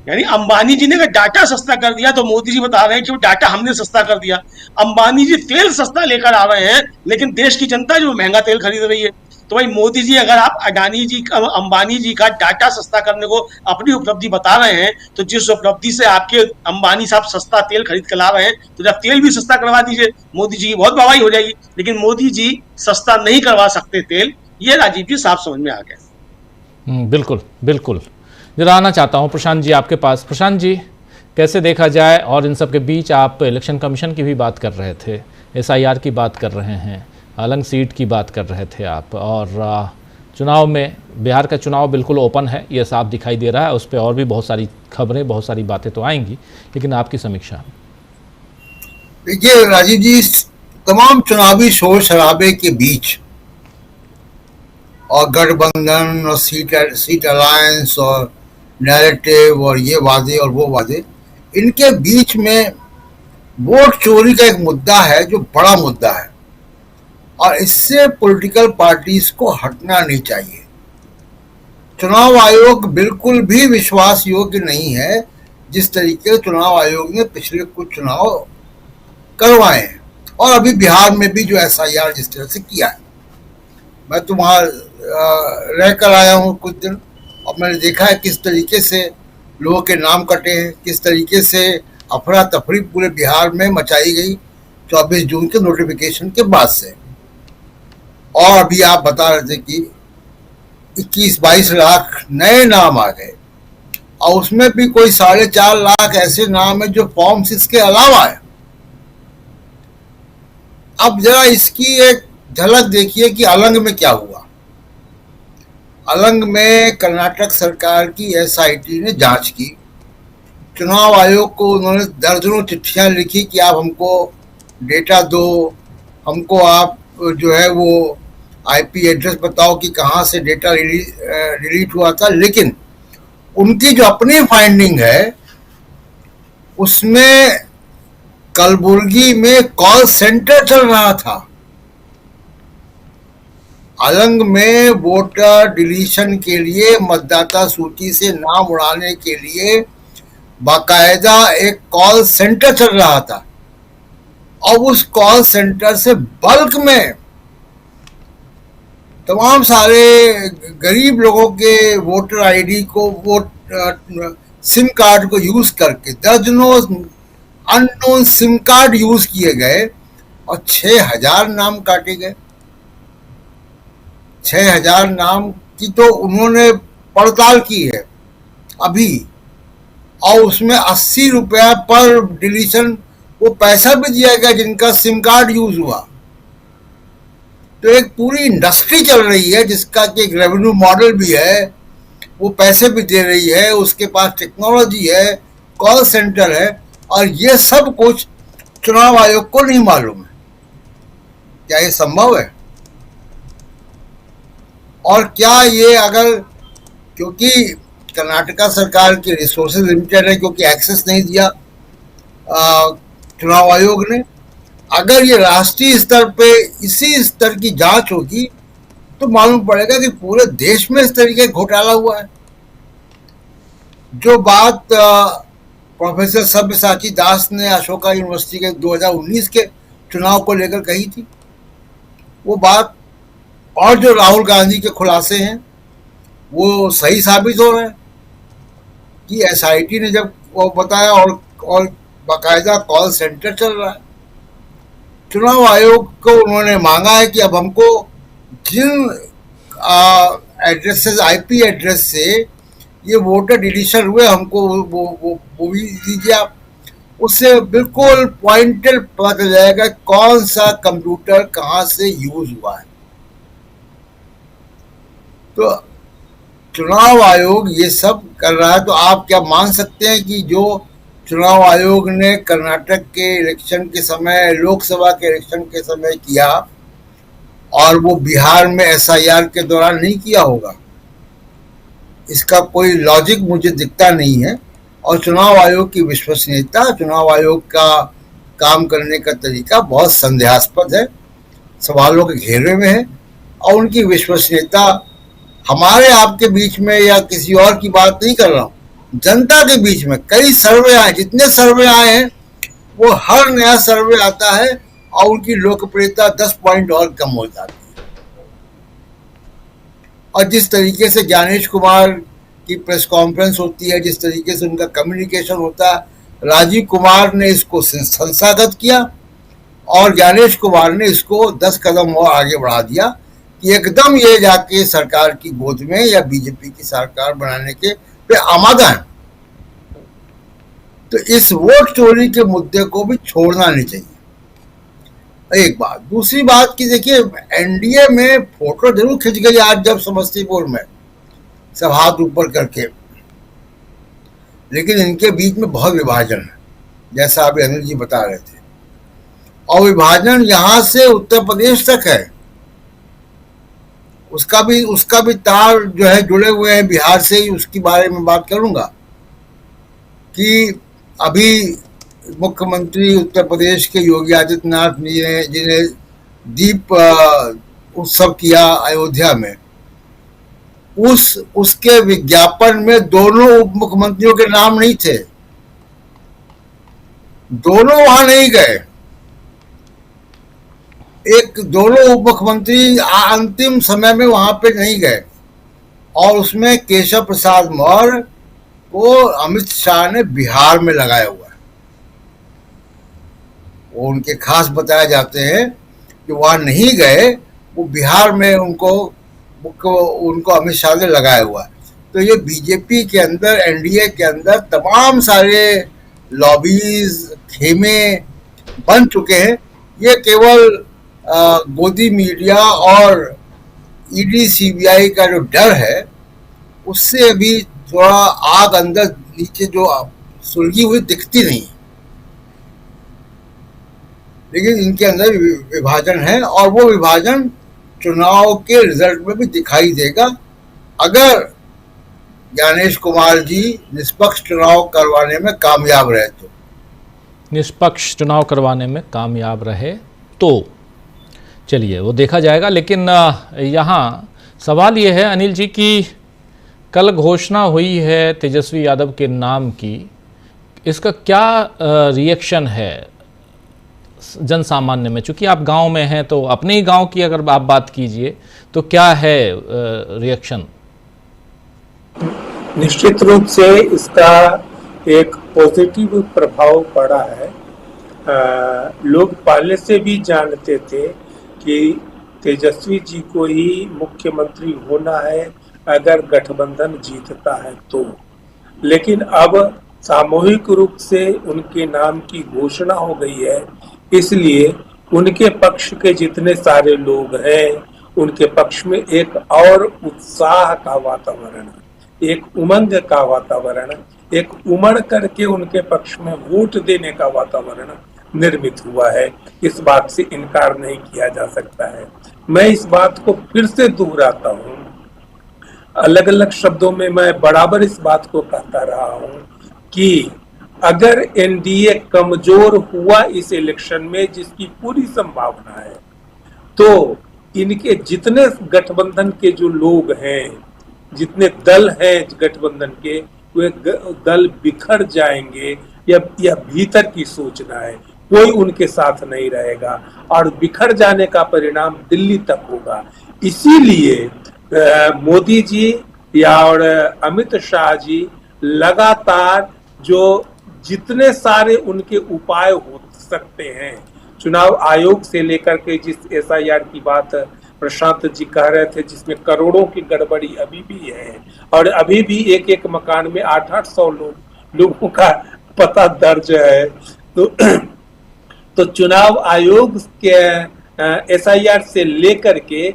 यानी अंबानी जी ने अगर डाटा सस्ता कर दिया तो मोदी जी बता रहे हैं कि वो डाटा हमने सस्ता कर दिया। अंबानी जी तेल सस्ता लेकर आ रहे हैं लेकिन देश की जनता जो महंगा तेल खरीद रही है। तो भाई मोदी जी, अगर आप अडानी जी का, अंबानी जी का डाटा सस्ता करने को अपनी उपलब्धि बता रहे हैं, तो जिस उपलब्धि से आपके अंबानी साहब सस्ता तेल खरीद कर ला रहे हैं, तो जब तेल भी सस्ता करवा दीजिए, मोदी जी की बहुत वाहवाही हो जाएगी। लेकिन मोदी जी सस्ता नहीं करवा सकते तेल, ये राजीव जी साफ समझ में आ गया। बिल्कुल बिल्कुल। जरा आना चाहता हूँ प्रशांत जी आपके पास। प्रशांत जी, कैसे देखा जाए, और इन सब के बीच आप इलेक्शन कमीशन की भी बात कर रहे थे, SIR की बात कर रहे हैं, अलग सीट की बात कर रहे थे आप, और चुनाव में, बिहार का चुनाव बिल्कुल ओपन है, ये साफ दिखाई दे रहा है। उस पर और भी बहुत सारी खबरें, बहुत सारी बातें तो आएंगी, लेकिन आपकी समीक्षा। देखिए राजीव जी, तमाम चुनावी शोर शराबे के बीच और गठबंधन और सीट अलायंस और नैरेटिव और ये वादे और वो वादे, इनके बीच में वोट चोरी का एक मुद्दा है जो बड़ा मुद्दा है, और इससे पॉलिटिकल पार्टीज को हटना नहीं चाहिए। चुनाव आयोग बिल्कुल भी विश्वास योग्य नहीं है जिस तरीके से चुनाव आयोग ने पिछले कुछ चुनाव करवाए हैं, और अभी बिहार में भी जो SIR जिस तरह से किया है। मैं तुम्हारा रह कर आया हूँ कुछ दिन, और मैंने देखा है किस तरीके से लोगों के नाम कटे हैं, किस तरीके से अफरा तफरी पूरे बिहार में मचाई गई 24 जून के नोटिफिकेशन के बाद से। और अभी आप बता रहे थे कि 21-22 लाख नए नाम आ गए और उसमें भी कोई 4.5 लाख ऐसे नाम है जो फॉर्म 6 के अलावा है। अब जरा इसकी एक झलक देखिए कि अलंग में क्या हुआ। अलंग में कर्नाटक सरकार की एसआईटी ने जांच की। चुनाव आयोग को उन्होंने दर्जनों चिट्ठियां लिखी कि आप हमको डेटा दो, हमको आप जो है वो आईपी एड्रेस बताओ कि कहाँ से डेटा डिलीट हुआ था। लेकिन उनकी जो अपनी फाइंडिंग है उसमें कलबुर्गी में कॉल सेंटर चल रहा था। अलंग में वोटर डिलीशन के लिए, मतदाता सूची से नाम उड़ाने के लिए बाकायदा एक कॉल सेंटर चल रहा था और उस कॉल सेंटर से बल्क में तमाम सारे गरीब लोगों के वोटर आईडी को, सिम कार्ड को यूज करके दर्जनों अननोन सिम कार्ड यूज किए गए और 6000 नाम काटे गए। 6000 नाम की तो उन्होंने पड़ताल की है अभी, और उसमें 80 रुपया पर डिलीशन वो पैसा भी दिया गया जिनका सिम कार्ड यूज हुआ। तो एक पूरी इंडस्ट्री चल रही है जिसका कि एक रेवेन्यू मॉडल भी है, वो पैसे भी दे रही है, उसके पास टेक्नोलॉजी है, कॉल सेंटर है, और ये सब कुछ चुनाव आयोग को नहीं मालूम है। क्या ये संभव है? और क्या ये अगर, क्योंकि कर्नाटका सरकार की रिसोर्सेज लिमिटेड है, क्योंकि एक्सेस नहीं दिया चुनाव आयोग ने, अगर ये राष्ट्रीय स्तर पे इसी स्तर की जांच होगी तो मालूम पड़ेगा कि पूरे देश में इस तरीके का घोटाला हुआ है। जो बात प्रोफेसर सब्यसाची दास ने अशोका यूनिवर्सिटी के 2019 के चुनाव को लेकर कही थी, वो बात, और जो राहुल गांधी के खुलासे हैं वो सही साबित हो रहे हैं कि एसआईटी ने जब वो बताया और बाकायदा कॉल सेंटर चल रहा है। चुनाव आयोग को उन्होंने मांगा है कि अब हमको जिन एड्रेसेस, आईपी एड्रेस से ये वोटर डिलीशन हुए, हमको वो भी दीजिए आप। उससे बिल्कुल पॉइंटेड पता चल जाएगा कौन सा कंप्यूटर कहाँ से यूज हुआ है। तो चुनाव आयोग ये सब कर रहा है, तो आप क्या मान सकते हैं कि जो चुनाव आयोग ने कर्नाटक के इलेक्शन के समय, लोकसभा के इलेक्शन के समय किया और वो बिहार में एसआईआर के दौरान नहीं किया होगा? इसका कोई लॉजिक मुझे दिखता नहीं है। और चुनाव आयोग की विश्वसनीयता, चुनाव आयोग का काम करने का तरीका बहुत संदेहास्पद है, सवालों के घेरे में है, और उनकी विश्वसनीयता हमारे आपके बीच में या किसी और की बात नहीं कर रहा हूँ, जनता के बीच में कई सर्वे आए, जितने सर्वे आए हैं वो हर नया सर्वे आता है और उनकी लोकप्रियता 10 पॉइंट और कम हो जाती है। और जिस तरीके से ज्ञानेश कुमार की प्रेस कॉन्फ्रेंस होती है, जिस तरीके से उनका कम्युनिकेशन होता है, राजीव कुमार ने इसको संस्थागत किया और ज्ञानेश कुमार ने इसको 10 कदम और आगे बढ़ा दिया कि एकदम ये जाके सरकार की गोद में या बीजेपी की सरकार बनाने के पे आमादा है। तो इस वोट चोरी के मुद्दे को भी छोड़ना नहीं चाहिए, एक बात। दूसरी बात कि देखिए, एनडीए में फोटो जरूर खिंच गई आज जब समस्तीपुर में सब हाथ ऊपर करके, लेकिन इनके बीच में बहुत विभाजन है, जैसा अभी अनिल जी बता रहे थे, और विभाजन यहां से उत्तर प्रदेश तक है। उसका भी तार जो है जुड़े हुए हैं बिहार से ही। उसके बारे में बात करूंगा कि अभी मुख्यमंत्री उत्तर प्रदेश के योगी आदित्यनाथ जिन्हें दीप उत्सव किया अयोध्या में, उसके विज्ञापन में दोनों उप मुख्यमंत्रियों के नाम नहीं थे, दोनों वहां नहीं गए। दोनों उप मुख्यमंत्री अंतिम समय में वहां पे नहीं गए, और उसमें केशव प्रसाद मौर्य को अमित शाह ने बिहार में लगाया हुआ है। वो उनके खास बताए जाते हैं कि वहां नहीं गए, वो बिहार में उनको अमित शाह ने लगाया हुआ है। तो ये बीजेपी के अंदर, एनडीए के अंदर तमाम सारे लॉबीज, खेमे बन चुके हैं। ये केवल गोदी मीडिया और ईडी सीबीआई का जो डर है, उससे अभी थोड़ा आग अंदर नीचे जो सुलगी हुई दिखती नहीं, लेकिन इनके अंदर विभाजन है और वो विभाजन चुनाव के रिजल्ट में भी दिखाई देगा। अगर ज्ञानेश कुमार जी निष्पक्ष चुनाव करवाने में कामयाब रहे तो, निष्पक्ष चुनाव करवाने में कामयाब रहे तो चलिए वो देखा जाएगा। लेकिन यहाँ सवाल ये है अनिल जी कि कल घोषणा हुई है तेजस्वी यादव के नाम की, इसका क्या रिएक्शन है जन सामान्य में? चूंकि आप गांव में हैं तो अपने ही गांव की अगर आप बात कीजिए तो क्या है रिएक्शन? निश्चित रूप से इसका एक पॉजिटिव प्रभाव पड़ा है। लोग पहले से भी जानते थे कि तेजस्वी जी को ही मुख्यमंत्री होना है अगर गठबंधन जीतता है तो, लेकिन अब सामूहिक रूप से उनके नाम की घोषणा हो गई है, इसलिए उनके पक्ष के जितने सारे लोग हैं उनके पक्ष में एक और उत्साह का वातावरण, एक उमंग का वातावरण, एक उमड़ करके उनके पक्ष में वोट देने का वातावरण निर्मित हुआ है। इस बात से इनकार नहीं किया जा सकता है। मैं इस बात को फिर से दोहराता हूँ, अलग अलग शब्दों में मैं बराबर इस बात को कहता रहा हूँ कि अगर एनडीए कमजोर हुआ इस इलेक्शन में, जिसकी पूरी संभावना है, तो इनके जितने गठबंधन के जो लोग हैं, जितने दल हैं गठबंधन के, वे दल बिखर जाएंगे। या भीतर की सूचना है, कोई उनके साथ नहीं रहेगा और बिखर जाने का परिणाम दिल्ली तक होगा। इसीलिए मोदी जी या और अमित शाह जी लगातार जो जितने सारे उनके उपाय हो सकते हैं, चुनाव आयोग से लेकर के जिस एसआईआर की बात प्रशांत जी कह रहे थे, जिसमें करोड़ों की गड़बड़ी अभी भी है और अभी भी एक एक मकान में 800 लोगों का पता दर्ज है, तो चुनाव आयोग के एसआईआर से लेकर के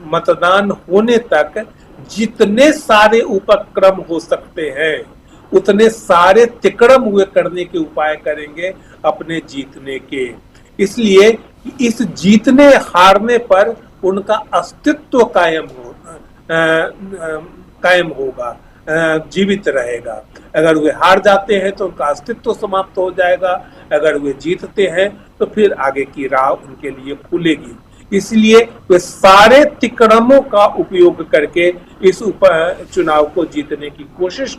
मतदान होने तक जितने सारे उपक्रम हो सकते हैं उतने सारे तिकड़म हुए करने के उपाय करेंगे अपने जीतने के। इसलिए इस जीतने हारने पर उनका अस्तित्व कायम होगा, जीवित रहेगा। अगर वे हार जाते हैं तो उनका अस्तित्व समाप्त हो जाएगा, अगर वे जीतते हैं तो फिर आगे की राह उनके लिए खुलेगी। इसलिए वे सारे तिकड़मों का उपयोग करके इस चुनाव को जीतने की कोशिश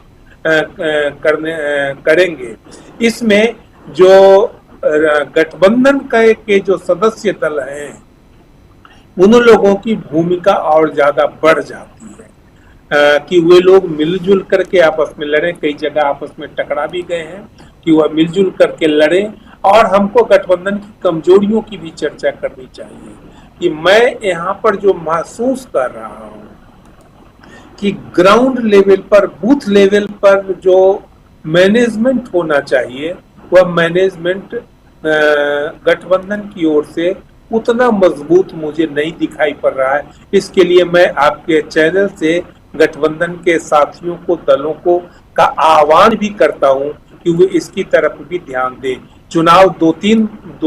करेंगे। इसमें जो गठबंधन के जो सदस्य दल हैं, उन लोगों की भूमिका और ज्यादा बढ़ जाती है कि वे लोग मिलजुल करके आपस में लड़े। कई जगह आपस में टकरा भी गए हैं कि वह मिलजुल करके लड़े। और हमको गठबंधन की कमजोरियों की भी चर्चा करनी चाहिए कि मैं यहाँ पर जो महसूस कर रहा हूँ कि ग्राउंड लेवल पर, बूथ लेवल पर जो मैनेजमेंट होना चाहिए, वह मैनेजमेंट गठबंधन की ओर से उतना मजबूत मुझे नहीं दिखाई पड़ रहा है। इसके लिए मैं आपके चैनल से गठबंधन के साथियों को, दलों को का आह्वान भी करता हूं कि वे इसकी तरफ भी ध्यान दें। चुनाव दो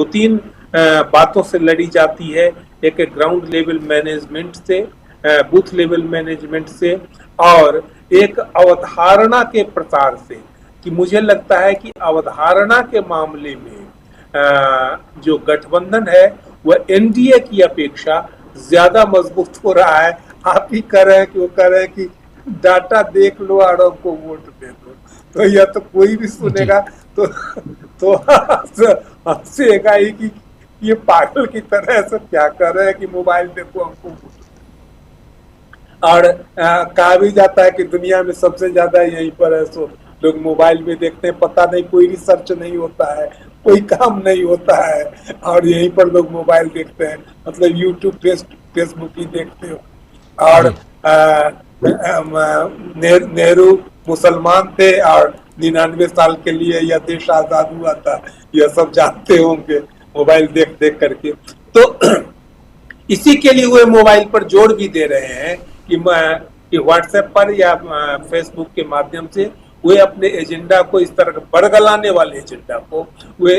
तीन बातों से लड़ी जाती है, एक ग्राउंड लेवल मैनेजमेंट से, बूथ लेवल मैनेजमेंट से, और एक अवधारणा के प्रसार से। कि मुझे लगता है कि अवधारणा के मामले में जो गठबंधन है वह एनडीए की अपेक्षा ज्यादा मजबूत हो रहा है। आप ही कह रहे हैं कि वो कह रहे हैं कि डाटा देख लो और हमको वोट दे दो, तो यह तो कोई भी सुनेगा तो हंसेगा ही कि ये पागल की तरह ऐसा क्या कर रहे हैं कि मोबाइल देखो हमको। और कहा भी जाता है कि दुनिया में सबसे ज्यादा यहीं पर है, सो लोग मोबाइल में देखते हैं, पता नहीं, कोई रिसर्च नहीं होता है, कोई काम नहीं होता है, और यहीं पर लोग मोबाइल देखते हैं, मतलब यूट्यूब फेसबुक ही देखते हो। और नेहरू मुसलमान थे और 99 साल के लिए यह देश आजाद हुआ था, यह सब जानते होंगे मोबाइल देख देख करके। तो इसी के लिए वे मोबाइल पर जोर भी दे रहे हैं कि व्हाट्सएप पर या फेसबुक के माध्यम से वे अपने एजेंडा को, इस तरह बरगलाने वाले एजेंडा को वे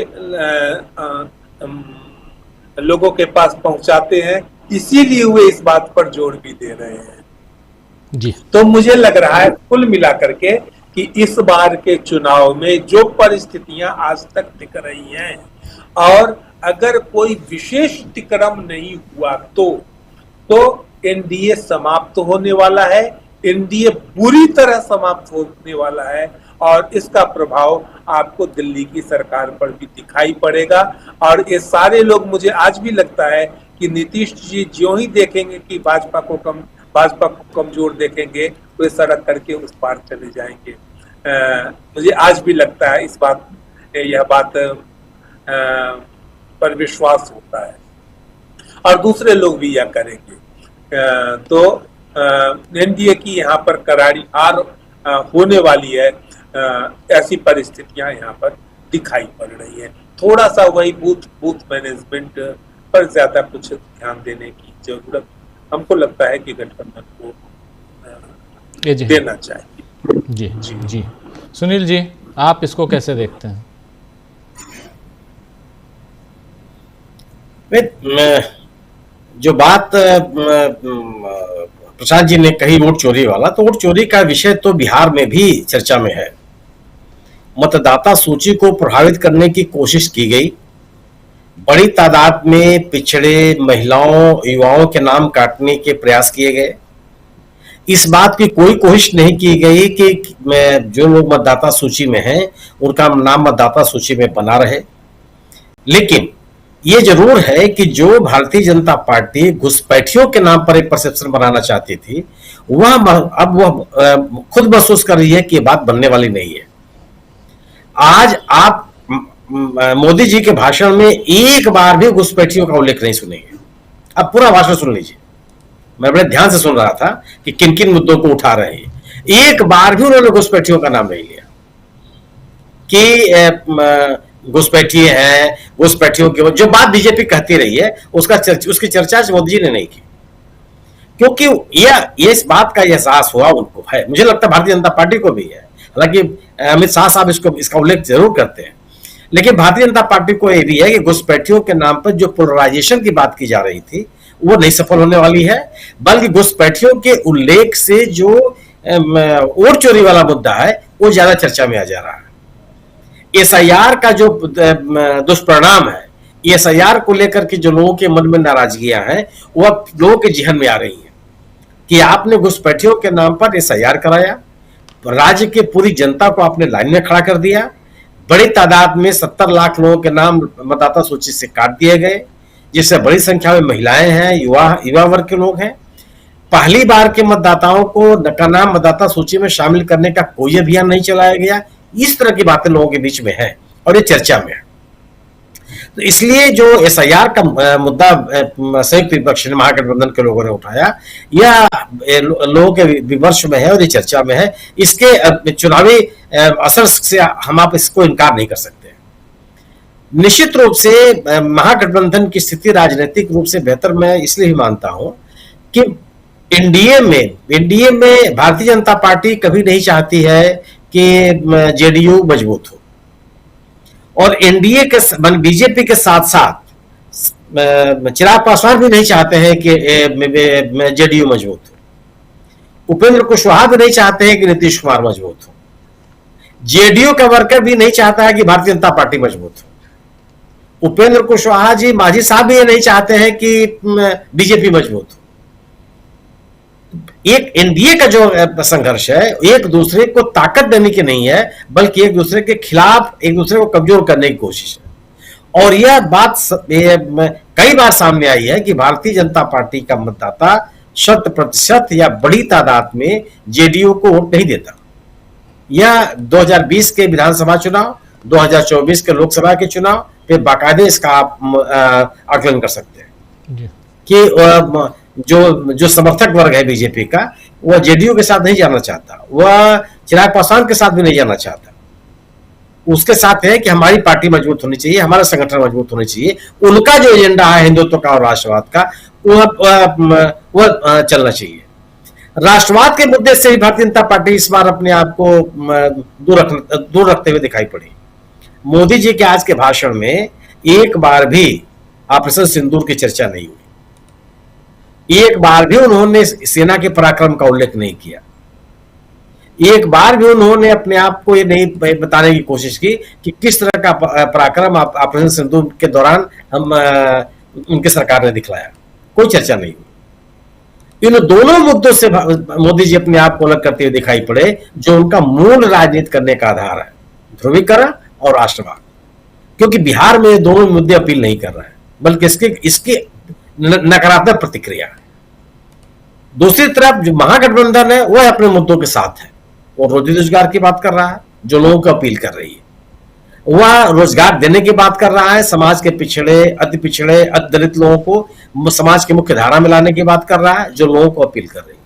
लोगों के पास पहुंचाते हैं, इसीलिए वे इस बात पर जोर भी दे रहे हैं जी। तो मुझे लग रहा है कुल मिलाकर के कि इस बार के चुनाव में जो परिस्थितियां आज तक दिख रही हैं, और अगर कोई विशेष तिक्रम नहीं हुआ तो एनडीए समाप्त होने वाला है, एनडीए बुरी तरह समाप्त होने वाला है, और इसका प्रभाव आपको दिल्ली की सरकार पर भी दिखाई पड़ेगा। और ये सारे लोग, मुझे आज भी लगता है कि नीतीश जी ज्यों ही देखेंगे कि भाजपा को कमजोर देखेंगे, वे सड़क करके उस पार चले जाएंगे। मुझे आज भी लगता है यह बात पर विश्वास होता है, और दूसरे लोग भी यह करेंगे। तो एनडीए की यहाँ पर करारी हार होने वाली है, ऐसी परिस्थितियां यहाँ पर दिखाई पड़ रही है। थोड़ा सा वही बूथ मैनेजमेंट पर ज्यादा कुछ ध्यान देने की जरूरत हमको लगता है कि गठबंधन को देना चाहिए। जी जी जी। सुनील जी, आप इसको कैसे देखते हैं? जो बात प्रसाद जी ने कही वोट चोरी वाला, तो वोट चोरी का विषय तो बिहार में भी चर्चा में है। मतदाता सूची को प्रभावित करने की कोशिश की गई, बड़ी तादाद में पिछड़े महिलाओं, युवाओं के नाम काटने के प्रयास किए गए। इस बात की कोई कोशिश नहीं की गई कि जो लोग मतदाता सूची में हैं उनका नाम मतदाता सूची में बना रहे। लेकिन ये जरूर है कि जो भारतीय जनता पार्टी घुसपैठियों के नाम पर एक परसेप्शन बनाना चाहती थी, अब वह खुद महसूस कर रही है कि ये बात बनने वाली नहीं है। आज आप मोदी जी के भाषण में एक बार भी घुसपैठियों का उल्लेख नहीं सुनेंगे। अब पूरा भाषण सुन लीजिए, मैं बड़े ध्यान से सुन रहा था कि किन किन मुद्दों को उठा रहे हैं। एक बार भी उन्होंने घुसपैठियों का नाम नहीं लिया कि घुसपैठी हैं, घुसपैठियों की जो बात बीजेपी कहती रही है उसकी चर्चा मोदी जी ने नहीं की, क्योंकि ये इस बात का एहसास हुआ उनको है। मुझे लगता है भारतीय जनता पार्टी को भी है, हालांकि अमित शाह साहब इसका उल्लेख जरूर करते हैं, लेकिन भारतीय जनता पार्टी को यह भी है कि घुसपैठियों के नाम पर जो पोलराइजेशन की बात की जा रही थी वो नहीं सफल होने वाली है, बल्कि घुसपैठियों के उल्लेख से जो वोट चोरी वाला मुद्दा है वो ज्यादा चर्चा में आ जा रहा है। एसआईआर का जो दुष्परिणाम है, एसआईआर को लेकर के जो लोगों के मन में नाराजगियां हैं वो अब लोगों के जहन में आ रही हैं कि आपने घुसपैठियों के नाम पर एसआईआर कराया, राज्य के पूरी जनता को आपने लाइन में खड़ा कर दिया, बड़ी तादाद में 70 लाख लोगों के नाम मतदाता सूची से काट दिए गए, जिससे बड़ी संख्या में महिलाएं हैं, युवा वर्ग के लोग हैं। पहली बार के मतदाताओं को नाम मतदाता सूची में शामिल करने का कोई अभियान नहीं चलाया गया। इस तरह की बातें लोगों के बीच में है और ये चर्चा में है। तो इसलिए जो एसआईआर का मुद्दा संयुक्त विपक्ष ने, महागठबंधन के लोगों ने उठाया, यह लोगों के विमर्श में है और ये चर्चा में है। इसके चुनावी असर से आप इसको इनकार नहीं कर सकते। निश्चित रूप से महागठबंधन की स्थिति राजनीतिक रूप से बेहतर मैं इसलिए ही मानता हूं कि एनडीए में भारतीय जनता पार्टी कभी नहीं चाहती है कि जेडीयू मजबूत हो, और एनडीए के बीजेपी के साथ साथ चिराग पासवान भी नहीं चाहते हैं कि जेडीयू मजबूत हो, उपेंद्र कुशवाहा भी नहीं चाहते हैं कि नीतीश कुमार मजबूत हो, जेडीयू का वर्कर भी नहीं चाहता है कि भारतीय जनता पार्टी मजबूत हो, उपेंद्र कुशवाहा जी, मांझी साहब भी ये नहीं चाहते हैं कि बीजेपी मजबूत हो। एक एनडीए का जो संघर्ष है एक दूसरे को ताकत देने की नहीं है, बल्कि एक दूसरे के खिलाफ, एक दूसरे को कमजोर करने की कोशिश है। और यह बात कई बार सामने आई है कि भारतीय जनता पार्टी का मतदाता 100% या बड़ी तादाद में जेडीयू को वोट नहीं देता। यह 2020 के विधानसभा चुनाव, 2024 के लोकसभा के चुनाव पे बाकायदे इसका आप आकलन कर सकते हैं कि जो समर्थक वर्ग है बीजेपी का, वह जेडीयू के साथ नहीं जाना चाहता, वह चिराग पासवान के साथ भी नहीं जाना चाहता। उसके साथ है कि हमारी पार्टी मजबूत होनी चाहिए, हमारा संगठन मजबूत होनी चाहिए। उनका जो एजेंडा है हिंदुत्व का और राष्ट्रवाद का, वह चलना चाहिए। राष्ट्रवाद के मुद्दे से ही भारतीय जनता पार्टी इस बार अपने आप को दूर रखते हुए दिखाई पड़ी। मोदी जी के आज के भाषण में एक बार भी ऑपरेशन सिंदूर की चर्चा नहीं हुई, एक बार भी उन्होंने सेना के पराक्रम का उल्लेख नहीं किया, एक बार भी उन्होंने अपने आप को ये नहीं बताने की कोशिश की कि किस तरह का पराक्रम ऑपरेशन सिंदूर के दौरान उनकी सरकार ने दिखलाया। कोई चर्चा नहीं हुई। इन दोनों मुद्दों से मोदी जी अपने आप को अलग करते हुए दिखाई पड़े, जो उनका मूल राजनीति करने का आधार है, ध्रुवीकरण और राष्ट्रवाद। क्योंकि बिहार में ये दोनों मुद्दे अपील नहीं कर रहे हैं, बल्कि इसकी नकारात्मक प्रतिक्रिया है। दूसरी तरफ जो महागठबंधन है वह अपने मुद्दों के साथ है, वो रोजी रोजगार की बात कर रहा है जो लोगों को अपील कर रही है, वह रोजगार देने की बात कर रहा है, समाज के पिछड़े, अति पिछड़े, अति दलित लोगों को समाज की मुख्य धारा में लाने की बात कर रहा है जो लोगों को अपील कर रही है,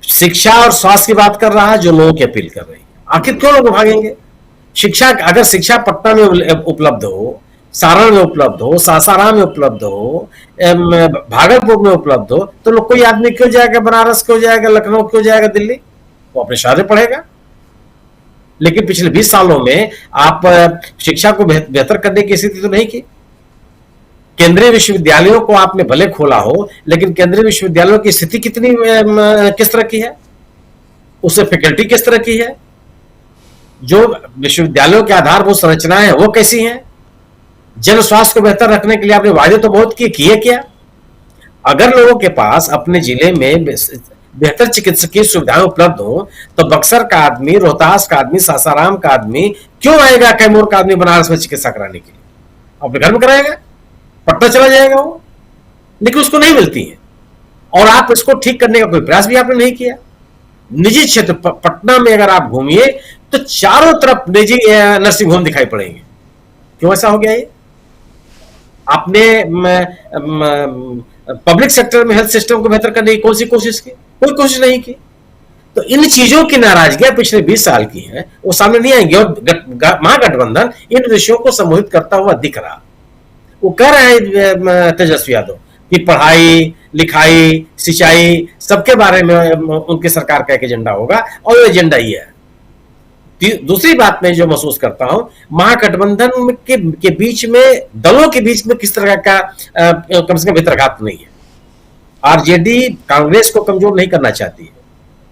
शिक्षा और स्वास्थ्य की बात कर रहा है जो लोगों की अपील कर रही है। आखिर क्यों लोग भागेंगे? अगर शिक्षा पटना में उपलब्ध हो, सारण में उपलब्ध हो, सासाराम में उपलब्ध हो, भागलपुर में उपलब्ध हो, तो लोग कोई आदमी क्यों जाएगा बनारस, क्यों जाएगा लखनऊ, क्यों जाएगा दिल्ली? वो अपने शहर में पढ़ेगा। लेकिन पिछले 20 सालों में आप शिक्षा को बेहतर करने की स्थिति तो नहीं की। केंद्रीय विश्वविद्यालयों को आपने भले खोला हो, लेकिन केंद्रीय विश्वविद्यालयों की स्थिति किस तरह की है, उससे फैकल्टी किस तरह की है, जो विश्वविद्यालयों के आधारभूत संरचनाएं हैं वो कैसी हैं, जन स्वास्थ्य को बेहतर रखने के लिए आपने वादे तो बहुत किए क्या? अगर लोगों के पास अपने जिले में बेहतर चिकित्सकीय सुविधाएं उपलब्ध हो, तो बक्सर का आदमी, रोहतास का आदमी, सासाराम का आदमी क्यों आएगा कैमूर का आदमी बनारस में चिकित्सा कराने के लिए? अपने घर में कराएगा, पटना चला जाएगा वो, लेकिन उसको नहीं मिलती है। और आप इसको ठीक करने का कोई प्रयास भी आपने नहीं किया। निजी क्षेत्र पटना में अगर आप घूमिए तो चारों तरफ निजी नर्सिंग होम दिखाई पड़ेंगे। क्यों ऐसा हो गया? ये आपने पब्लिक सेक्टर में हेल्थ सिस्टम को बेहतर करने की कौन सी कोशिश की? कोई कोशिश नहीं की। तो इन चीजों की नाराजगियां पिछले 20 साल की है, वो सामने नहीं आएंगे। और महागठबंधन इन विषयों को संबोधित करता हुआ दिख रहा। वो कह रहे हैं तेजस्वी यादव कि पढ़ाई लिखाई सिंचाई सबके बारे में उनकी सरकार का एक एजेंडा होगा, और वो एजेंडा ही है। दूसरी बात मैं जो महसूस करता हूं, महागठबंधन के बीच में, दलों के बीच में किस तरह का कम से कम भितरघात नहीं है। आरजेडी कांग्रेस को कमजोर नहीं करना चाहती है,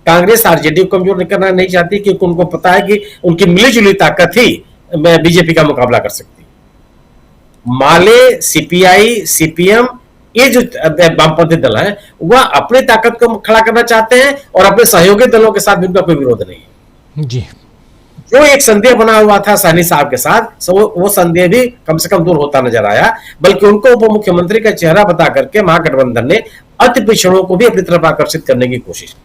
कांग्रेस आरजेडी को कमजोर करना नहीं चाहती, क्योंकि उनको पता है कि उनकी मिलीजुली ताकत ही बीजेपी का मुकाबला कर सकती है। माले, सीपीआई, सीपीएम, ये जो वामपंथी दल है वह अपनी ताकत को खड़ा करना चाहते हैं, और अपने सहयोगी दलों के साथ भी उनका कोई विरोध नहीं है। जी, जो एक संदेह बना हुआ था सहनी साहब के साथ, वो संदेह भी कम से कम दूर होता नजर आया। बल्कि उनको उप मुख्यमंत्री का चेहरा बता करके महागठबंधन ने अति पिछड़ों को भी अपनी तरफ आकर्षित करने की कोशिश की।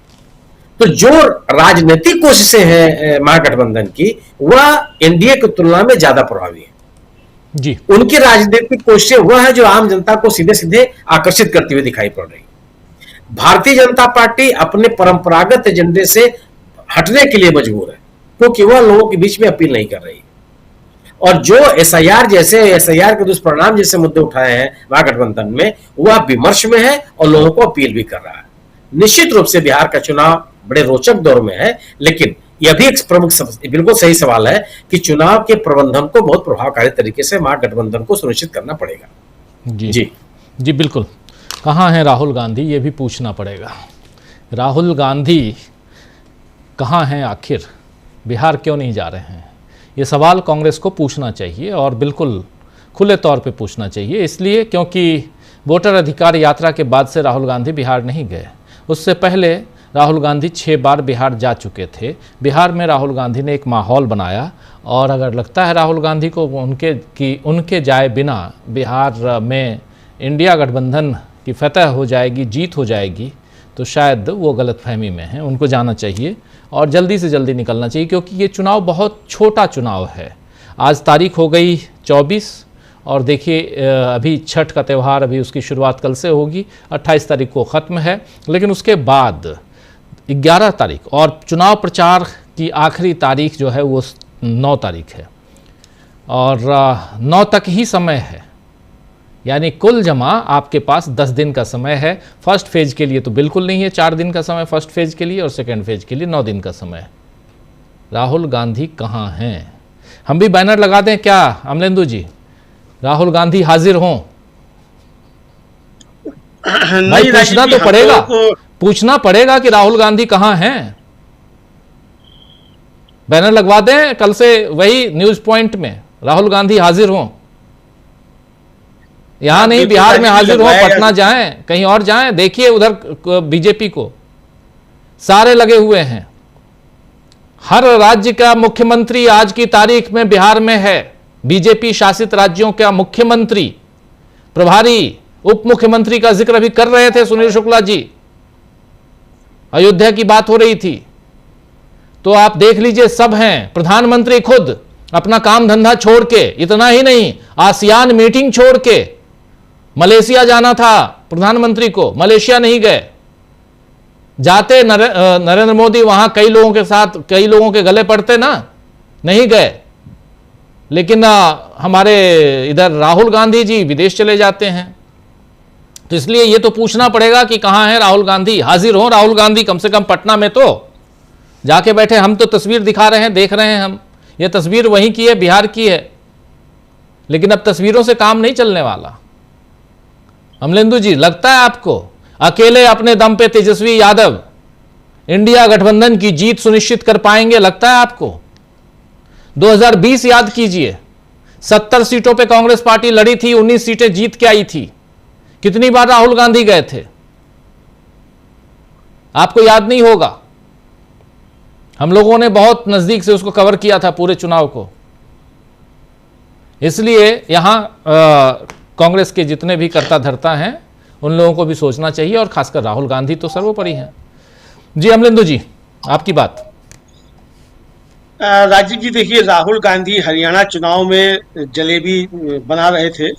तो जो राजनीतिक कोशिशें हैं महागठबंधन की, वह एनडीए की तुलना में ज्यादा प्रभावी है। जी, उनकी राजनीतिक कोशिशें वह है जो आम जनता को सीधे सीधे आकर्षित करती हुई दिखाई पड़ रही। भारतीय जनता पार्टी अपने परंपरागत एजेंडे से हटने के लिए मजबूर है, क्योंकि वह लोगों के बीच में अपील नहीं कर रही। और जो एसआईआर के दुष्परिणाम जैसे मुद्दे उठाए हैं महागठबंधन में, वह विमर्श में है और लोगों को अपील भी कर रहा है। निश्चित रूप से बिहार का चुनाव बड़े रोचक दौर में है, लेकिन यह भी एक बिल्कुल सही सवाल है कि चुनाव के प्रबंधन को बहुत प्रभावकारी तरीके से महागठबंधन को सुनिश्चित करना पड़ेगा। जी बिल्कुल। कहाँ हैं राहुल गांधी, ये भी पूछना पड़ेगा। राहुल गांधी कहाँ हैं आखिर? बिहार क्यों नहीं जा रहे हैं? ये सवाल कांग्रेस को पूछना चाहिए, और बिल्कुल खुले तौर पे पूछना चाहिए। इसलिए क्योंकि वोटर अधिकार यात्रा के बाद से राहुल गांधी बिहार नहीं गए। उससे पहले राहुल गांधी 6 बार बिहार जा चुके थे। बिहार में राहुल गांधी ने एक माहौल बनाया, और अगर लगता है राहुल गांधी को उनके जाए बिना बिहार में इंडिया गठबंधन कि फतह हो जाएगी, जीत हो जाएगी, तो शायद वो गलतफहमी में हैं। उनको जाना चाहिए और जल्दी से जल्दी निकलना चाहिए, क्योंकि ये चुनाव बहुत छोटा चुनाव है। आज तारीख हो गई 24 और देखिए अभी छठ का त्यौहार, अभी उसकी शुरुआत कल से होगी, 28 तारीख को ख़त्म है, लेकिन उसके बाद 11 तारीख और चुनाव प्रचार की आखिरी तारीख जो है वो 9 तारीख है और 9 तक ही समय है, यानी कुल जमा आपके पास 10 दिन का समय है। फर्स्ट फेज के लिए तो बिल्कुल नहीं है, 4 दिन का समय फर्स्ट फेज के लिए और सेकेंड फेज के लिए 9 दिन का समय। राहुल गांधी कहाँ हैं? हम भी बैनर लगा दें क्या अमलेंदु जी, राहुल गांधी हाजिर हों? नहीं, पूछना तो पड़ेगा, पूछना पड़ेगा कि राहुल गांधी कहाँ हैं। बैनर लगवा दें कल से वही न्यूज पॉइंट में, राहुल गांधी हाजिर हों। यहां नहीं, बिहार में हाजिर हो, पटना जाएं, कहीं और जाएं, देखिए उधर बीजेपी को सारे लगे हुए हैं। हर राज्य का मुख्यमंत्री आज की तारीख में बिहार में है। बीजेपी शासित राज्यों का मुख्यमंत्री, प्रभारी, उप मुख्यमंत्री का जिक्र अभी कर रहे थे सुनील शुक्ला जी, अयोध्या की बात हो रही थी, तो आप देख लीजिए सब हैं। प्रधानमंत्री खुद अपना काम धंधा छोड़ के, इतना ही नहीं, आसियान मीटिंग छोड़ के मलेशिया जाना था प्रधानमंत्री को, मलेशिया नहीं गए। जाते नरेंद्र मोदी वहां कई लोगों के साथ, कई लोगों के गले पड़ते ना, नहीं गए। लेकिन हमारे इधर राहुल गांधी जी विदेश चले जाते हैं, तो इसलिए ये तो पूछना पड़ेगा कि कहां है राहुल गांधी। हाजिर हो राहुल गांधी कम से कम पटना में तो जाके बैठे। हम तो तस्वीर दिखा रहे हैं, देख रहे हैं हम, ये तस्वीर वहीं की है, बिहार की है, लेकिन अब तस्वीरों से काम नहीं चलने वाला। अमलेंदु जी, लगता है आपको अकेले अपने दम पे तेजस्वी यादव इंडिया गठबंधन की जीत सुनिश्चित कर पाएंगे? लगता है आपको? 2020 याद कीजिए, 70 सीटों पे कांग्रेस पार्टी लड़ी थी, 19 सीटें जीत के आई थी। कितनी बार राहुल गांधी गए थे? आपको याद नहीं होगा, हम लोगों ने बहुत नजदीक से उसको कवर किया था पूरे चुनाव को। इसलिए यहां कांग्रेस के जितने भी कर्ता धर्ता हैं उन लोगों को भी सोचना चाहिए, और खासकर राहुल गांधी तो सर्वोपरि हैं। जी अमलेंदु जी, आपकी बात। राजीव जी, देखिए, राहुल गांधी हरियाणा चुनाव में जलेबी बना रहे थे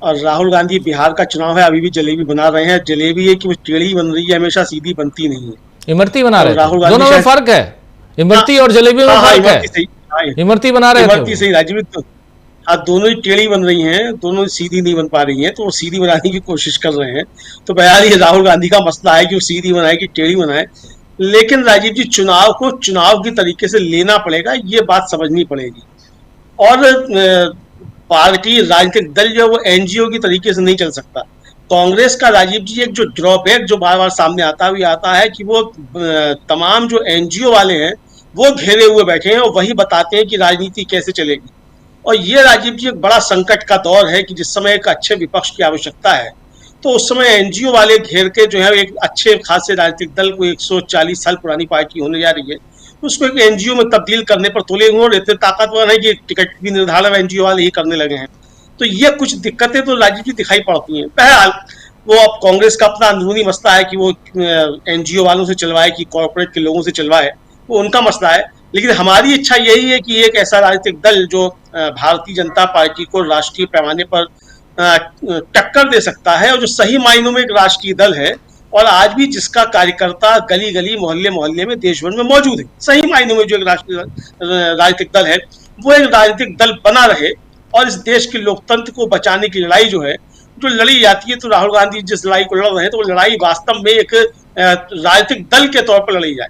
और राहुल गांधी बिहार का चुनाव है, अभी भी जलेबी बना रहे हैं। जलेबी है कि वो टेढ़ी बन रही है, हमेशा सीधी बनती नहीं है। इमरती बना रहे हैं, दोनों में फर्क है। इमरती और जलेबी में फर्क है। इमरती बना रहे थे, इमरती सही राजीव, तो दोनों ही टेढ़ी बन रही हैं, दोनों सीधी नहीं बन पा रही हैं, तो वो सीधी बनाने की कोशिश कर रहे हैं। तो बहरहाल ये राहुल गांधी का मसला है कि वो सीधी बनाए कि टेढ़ी बनाए। लेकिन राजीव जी, चुनाव को चुनाव की तरीके से लेना पड़ेगा, ये बात समझनी पड़ेगी। और पार्टी, राजनीतिक दल जो है वो एनजीओ की तरीके से नहीं चल सकता। कांग्रेस का राजीव जी एक जो ड्रॉबैक जो बार बार सामने आता है कि वो तमाम जो एनजीओ वाले हैं वो घेरे हुए बैठे हैं और वही बताते हैं कि राजनीति कैसे चलेगी। और ये राजीव जी एक बड़ा संकट का दौर है कि जिस समय एक अच्छे विपक्ष की आवश्यकता है, तो उस समय एनजीओ वाले घेर के जो है एक अच्छे खासे राजनीतिक दल को, 140 साल पुरानी पार्टी होने जा रही है, उसको एक एनजीओ में तब्दील करने पर तुले हुए और इतने ताकतवर है कि टिकट भी निर्धारण एनजीओ वाले ही करने लगे हैं। तो ये कुछ दिक्कतें तो राजीव जी दिखाई पड़ती हैं। बहरहाल वो अब कांग्रेस का अपना अंदरूनी मसला है कि वो एनजीओ वालों से चलवाए कि कॉर्पोरेट के लोगों से चलवाए, वो उनका मसला है। लेकिन हमारी इच्छा यही है कि एक ऐसा राजनीतिक दल जो भारतीय जनता पार्टी को राष्ट्रीय पैमाने पर टक्कर दे सकता है और जो सही मायनों में एक राष्ट्रीय दल है और आज भी जिसका कार्यकर्ता गली गली मोहल्ले मोहल्ले में देश भर में मौजूद है, सही मायनों में जो एक राष्ट्रीय राजनीतिक दल है वो एक राजनीतिक दल बना रहे और इस देश के लोकतंत्र को बचाने की लड़ाई जो है जो लड़ी जाती है, तो राहुल गांधी जिस लड़ाई को लड़ रहे हैं तो वो लड़ाई वास्तव में एक राजनीतिक दल के तौर पर लड़ी जाए।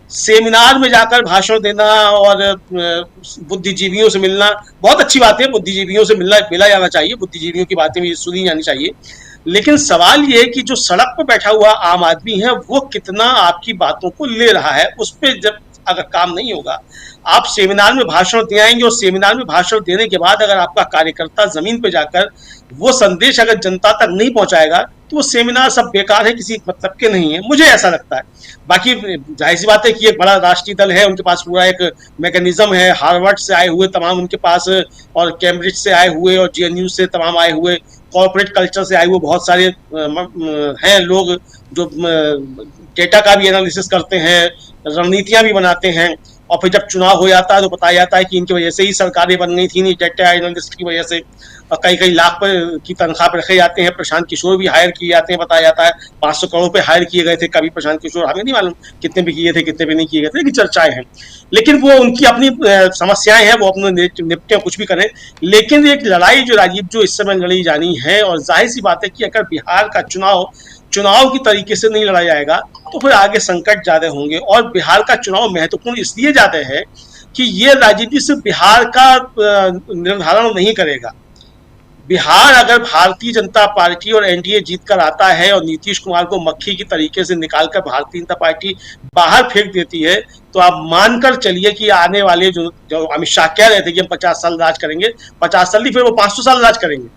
सेमिनार में जाकर भाषण देना और बुद्धिजीवियों से मिलना बहुत अच्छी बात है, बुद्धिजीवियों से मिला जाना चाहिए, बुद्धिजीवियों की बातें भी सुनी जानी चाहिए। लेकिन सवाल ये है कि जो सड़क पर बैठा हुआ आम आदमी है वो कितना आपकी बातों को ले रहा है, उस पर जब अगर काम नहीं होगा, आप सेमिनार में भाषण दे आएंगे और सेमिनार में भाषण देने के बाद अगर आपका कार्यकर्ता जमीन पे जाकर वो संदेश अगर जनता तक नहीं पहुंचाएगा तो वो सेमिनार सब बेकार है, किसी मतलब के नहीं है, मुझे ऐसा लगता है। बाकी जाहिर सी बात है कि एक बड़ा राष्ट्रीय दल है, उनके पास पूरा एक मैकेनिज्म है, हार्वर्ड से आए हुए तमाम उनके पास और कैम्ब्रिज से आए हुए और जेएनयू से तमाम आए हुए कॉर्पोरेट कल्चर से आए हुए बहुत सारे हैं लोग जो डेटा का भी एनालिसिस करते हैं, रणनीतियां भी बनाते हैं, और फिर जब चुनाव हो जाता है तो बताया जाता है कि इनकी वजह से ही सरकारें बन गई थी, डेटा एनालिस्ट की वजह से। कई कई लाख पर की तनख्वाह पर रखे जाते हैं, प्रशांत किशोर भी हायर किए जाते हैं, बताया जाता है 500 करोड़ पे हायर किए गए थे कभी प्रशांत किशोर, हमें नहीं मालूम कितने भी किए थे कितने भी नहीं किए गए थे, लेकिन चर्चाएं हैं। लेकिन वो उनकी अपनी समस्याएं हैं, वो अपने निपटे कुछ भी करें। लेकिन एक लड़ाई जो राजीव जो इस समय लड़ी जानी है, और जाहिर सी बात है कि अगर बिहार का चुनाव की तरीके से नहीं लड़ा जाएगा तो फिर आगे संकट ज्यादा होंगे। और बिहार का चुनाव महत्वपूर्ण इसलिए ज्यादा है कि ये राजनीति सिर्फ बिहार का निर्धारण नहीं करेगा। बिहार अगर भारतीय जनता पार्टी और एनडीए जीत कर आता है और नीतीश कुमार को मक्खी की तरीके से निकालकर भारतीय जनता पार्टी बाहर फेंक देती है, तो आप मानकर चलिए कि आने वाले जो अमित शाह कह रहे थे कि हम 50 साल राज करेंगे, 50 साल नहीं फिर वो 500 साल राज करेंगे,